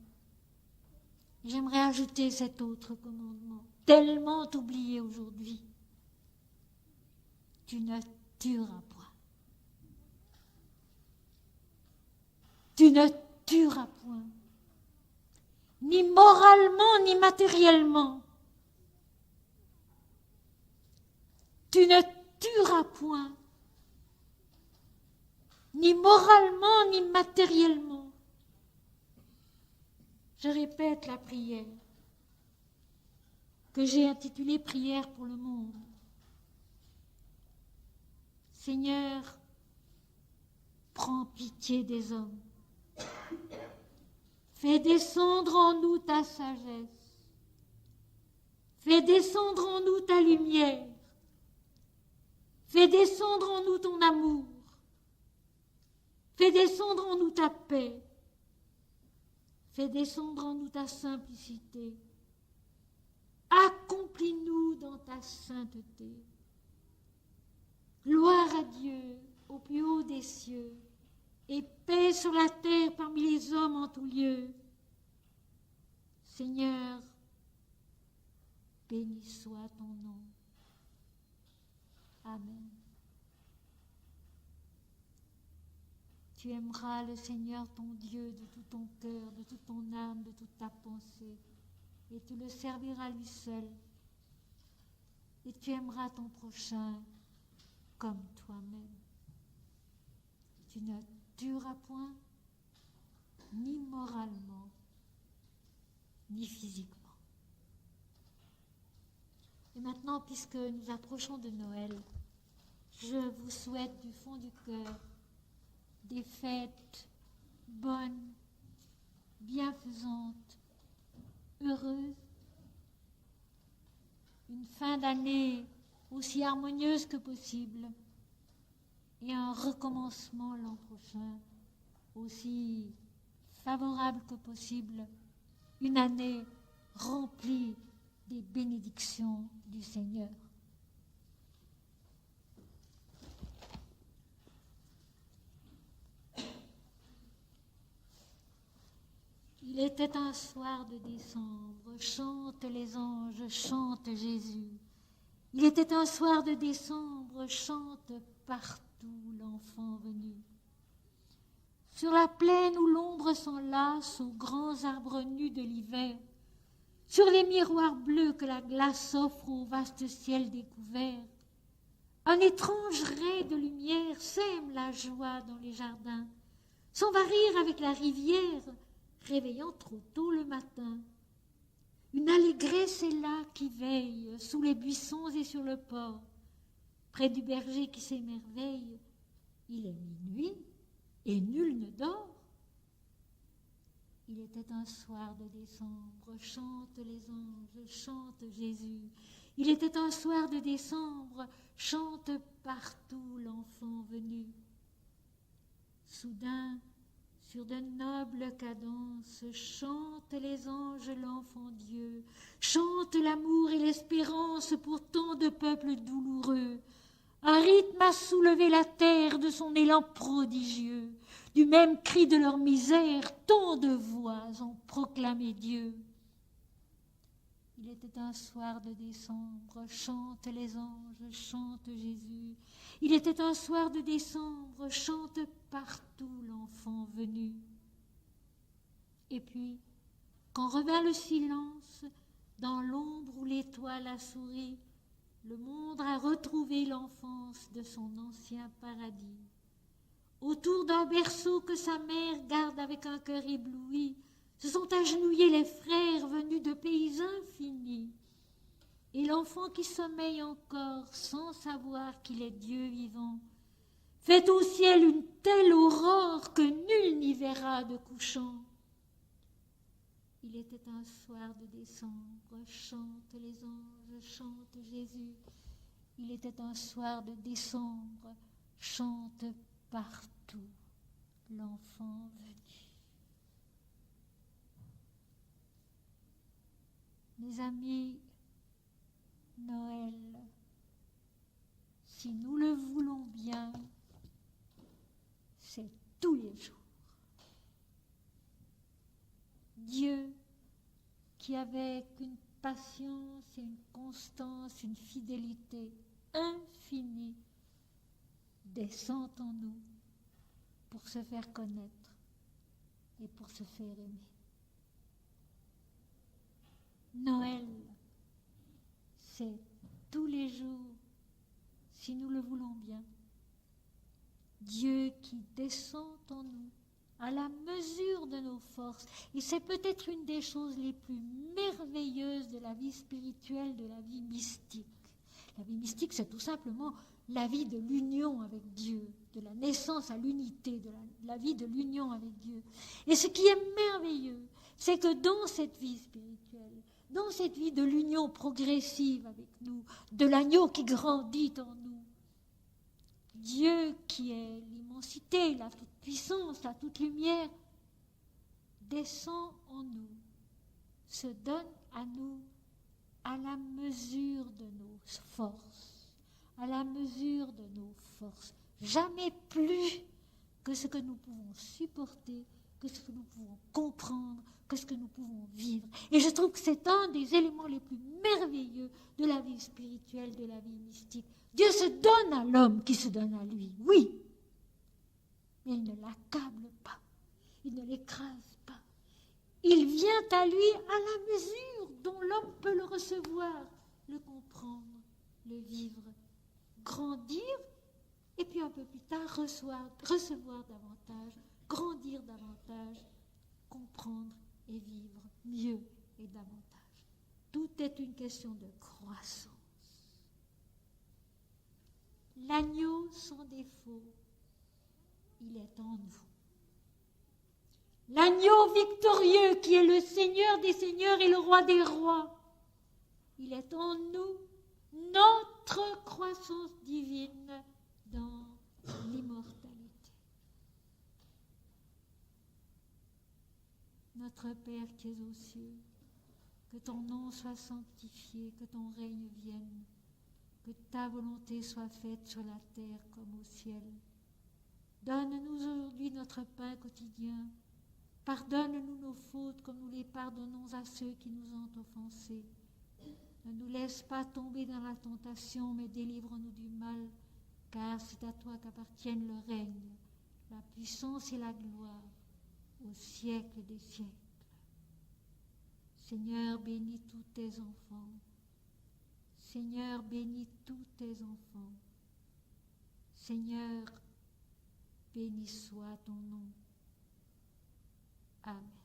J'aimerais ajouter cet autre commandement, tellement oublié aujourd'hui. Tu ne tueras point. Tu ne tueras point. Ni moralement, ni matériellement. Tu ne tueras point. Ni moralement, ni matériellement. Je répète la prière que j'ai intitulée Prière pour le monde. Seigneur, prends pitié des hommes. Fais descendre en nous ta sagesse. Fais descendre en nous ta lumière. Fais descendre en nous ton amour. Fais descendre en nous ta paix. Fais descendre en nous ta simplicité. Accomplis-nous dans ta sainteté. Gloire à Dieu au plus haut des cieux et paix sur la terre parmi les hommes en tout lieu. Seigneur, béni soit ton nom. Amen. Tu aimeras le Seigneur ton Dieu de tout ton cœur, de toute ton âme, de toute ta pensée, et tu le serviras lui seul. Et tu aimeras ton prochain comme toi-même. Tu ne tueras point, ni moralement, ni physiquement. Et maintenant, puisque nous approchons de Noël, je vous souhaite du fond du cœur des fêtes bonnes, bienfaisantes, heureuses, une fin d'année aussi harmonieuse que possible et un recommencement l'an prochain aussi favorable que possible, une année remplie des bénédictions du Seigneur. Il était un soir de décembre, chantent les anges, chante Jésus. Il était un soir de décembre, chante partout l'enfant venu. Sur la plaine où l'ombre s'enlace aux grands arbres nus de l'hiver, sur les miroirs bleus que la glace offre au vaste ciel découvert, un étrange ray de lumière sème la joie dans les jardins, s'en va rire avec la rivière, réveillant trop tôt le matin. Une allégresse est là qui veille sous les buissons et sur le port, près du berger qui s'émerveille. Il est minuit et nul ne dort. Il était un soir de décembre, chantent les anges, chante Jésus. Il était un soir de décembre, chante partout l'enfant venu. Soudain, sur de nobles cadences, chantent les anges l'enfant Dieu, chantent l'amour et l'espérance pour tant de peuples douloureux. Un rythme a soulevé la terre de son élan prodigieux. Du même cri de leur misère, tant de voix ont proclamé Dieu. Il était un soir de décembre, chantent les anges, chante Jésus. Il était un soir de décembre, chante partout l'enfant venu. Et puis, quand revint le silence, dans l'ombre où l'étoile a souri, le monde a retrouvé l'enfance de son ancien paradis. Autour d'un berceau que sa mère garde avec un cœur ébloui, se sont agenouillés les frères venus de pays infinis. Et l'enfant qui sommeille encore sans savoir qu'il est Dieu vivant, fait au ciel une telle aurore que nul n'y verra de couchant. Il était un soir de décembre, chantent les anges, chante Jésus. Il était un soir de décembre, chante partout l'enfant venu. Mes amis, Noël, si nous le voulons bien, c'est tous les jours. Dieu, qui avec une patience et une constance, une fidélité infinie, descend en nous pour se faire connaître et pour se faire aimer. Noël, c'est tous les jours, si nous le voulons bien, Dieu qui descend en nous à la mesure de nos forces. Et c'est peut-être une des choses les plus merveilleuses de la vie spirituelle, de la vie mystique. La vie mystique, c'est tout simplement la vie de l'union avec Dieu, de la naissance à l'unité, de la vie de l'union avec Dieu. Et ce qui est merveilleux, c'est que dans cette vie spirituelle, dans cette vie de l'union progressive avec nous, de l'agneau qui grandit en nous, Dieu qui est l'immensité, la toute-puissance, la toute-lumière, descend en nous, se donne à nous à la mesure de nos forces, à la mesure de nos forces, jamais plus que ce que nous pouvons supporter, que ce que nous pouvons comprendre, que ce que nous pouvons vivre. Et je trouve que c'est un des éléments les plus merveilleux de la vie spirituelle, de la vie mystique. Dieu se donne à l'homme qui se donne à lui, oui, mais il ne l'accable pas, il ne l'écrase pas. Il vient à lui à la mesure dont l'homme peut le recevoir, le comprendre, le vivre, grandir, et puis un peu plus tard recevoir davantage, grandir davantage, comprendre et vivre mieux et davantage. Tout est une question de croissance. L'agneau sans défaut, il est en nous. L'agneau victorieux qui est le Seigneur des seigneurs et le roi des rois, il est en nous, notre croissance divine dans l'immortalité. Notre Père qui es aux cieux, que ton nom soit sanctifié, que ton règne vienne, que ta volonté soit faite sur la terre comme au ciel. Donne-nous aujourd'hui notre pain quotidien. Pardonne-nous nos fautes comme nous les pardonnons à ceux qui nous ont offensés. Ne nous laisse pas tomber dans la tentation, mais délivre-nous du mal, car c'est à toi qu'appartiennent le règne, la puissance et la gloire, au siècle des siècles. Seigneur, bénis tous tes enfants. Seigneur, bénis tous tes enfants. Seigneur, béni soit ton nom. Amen.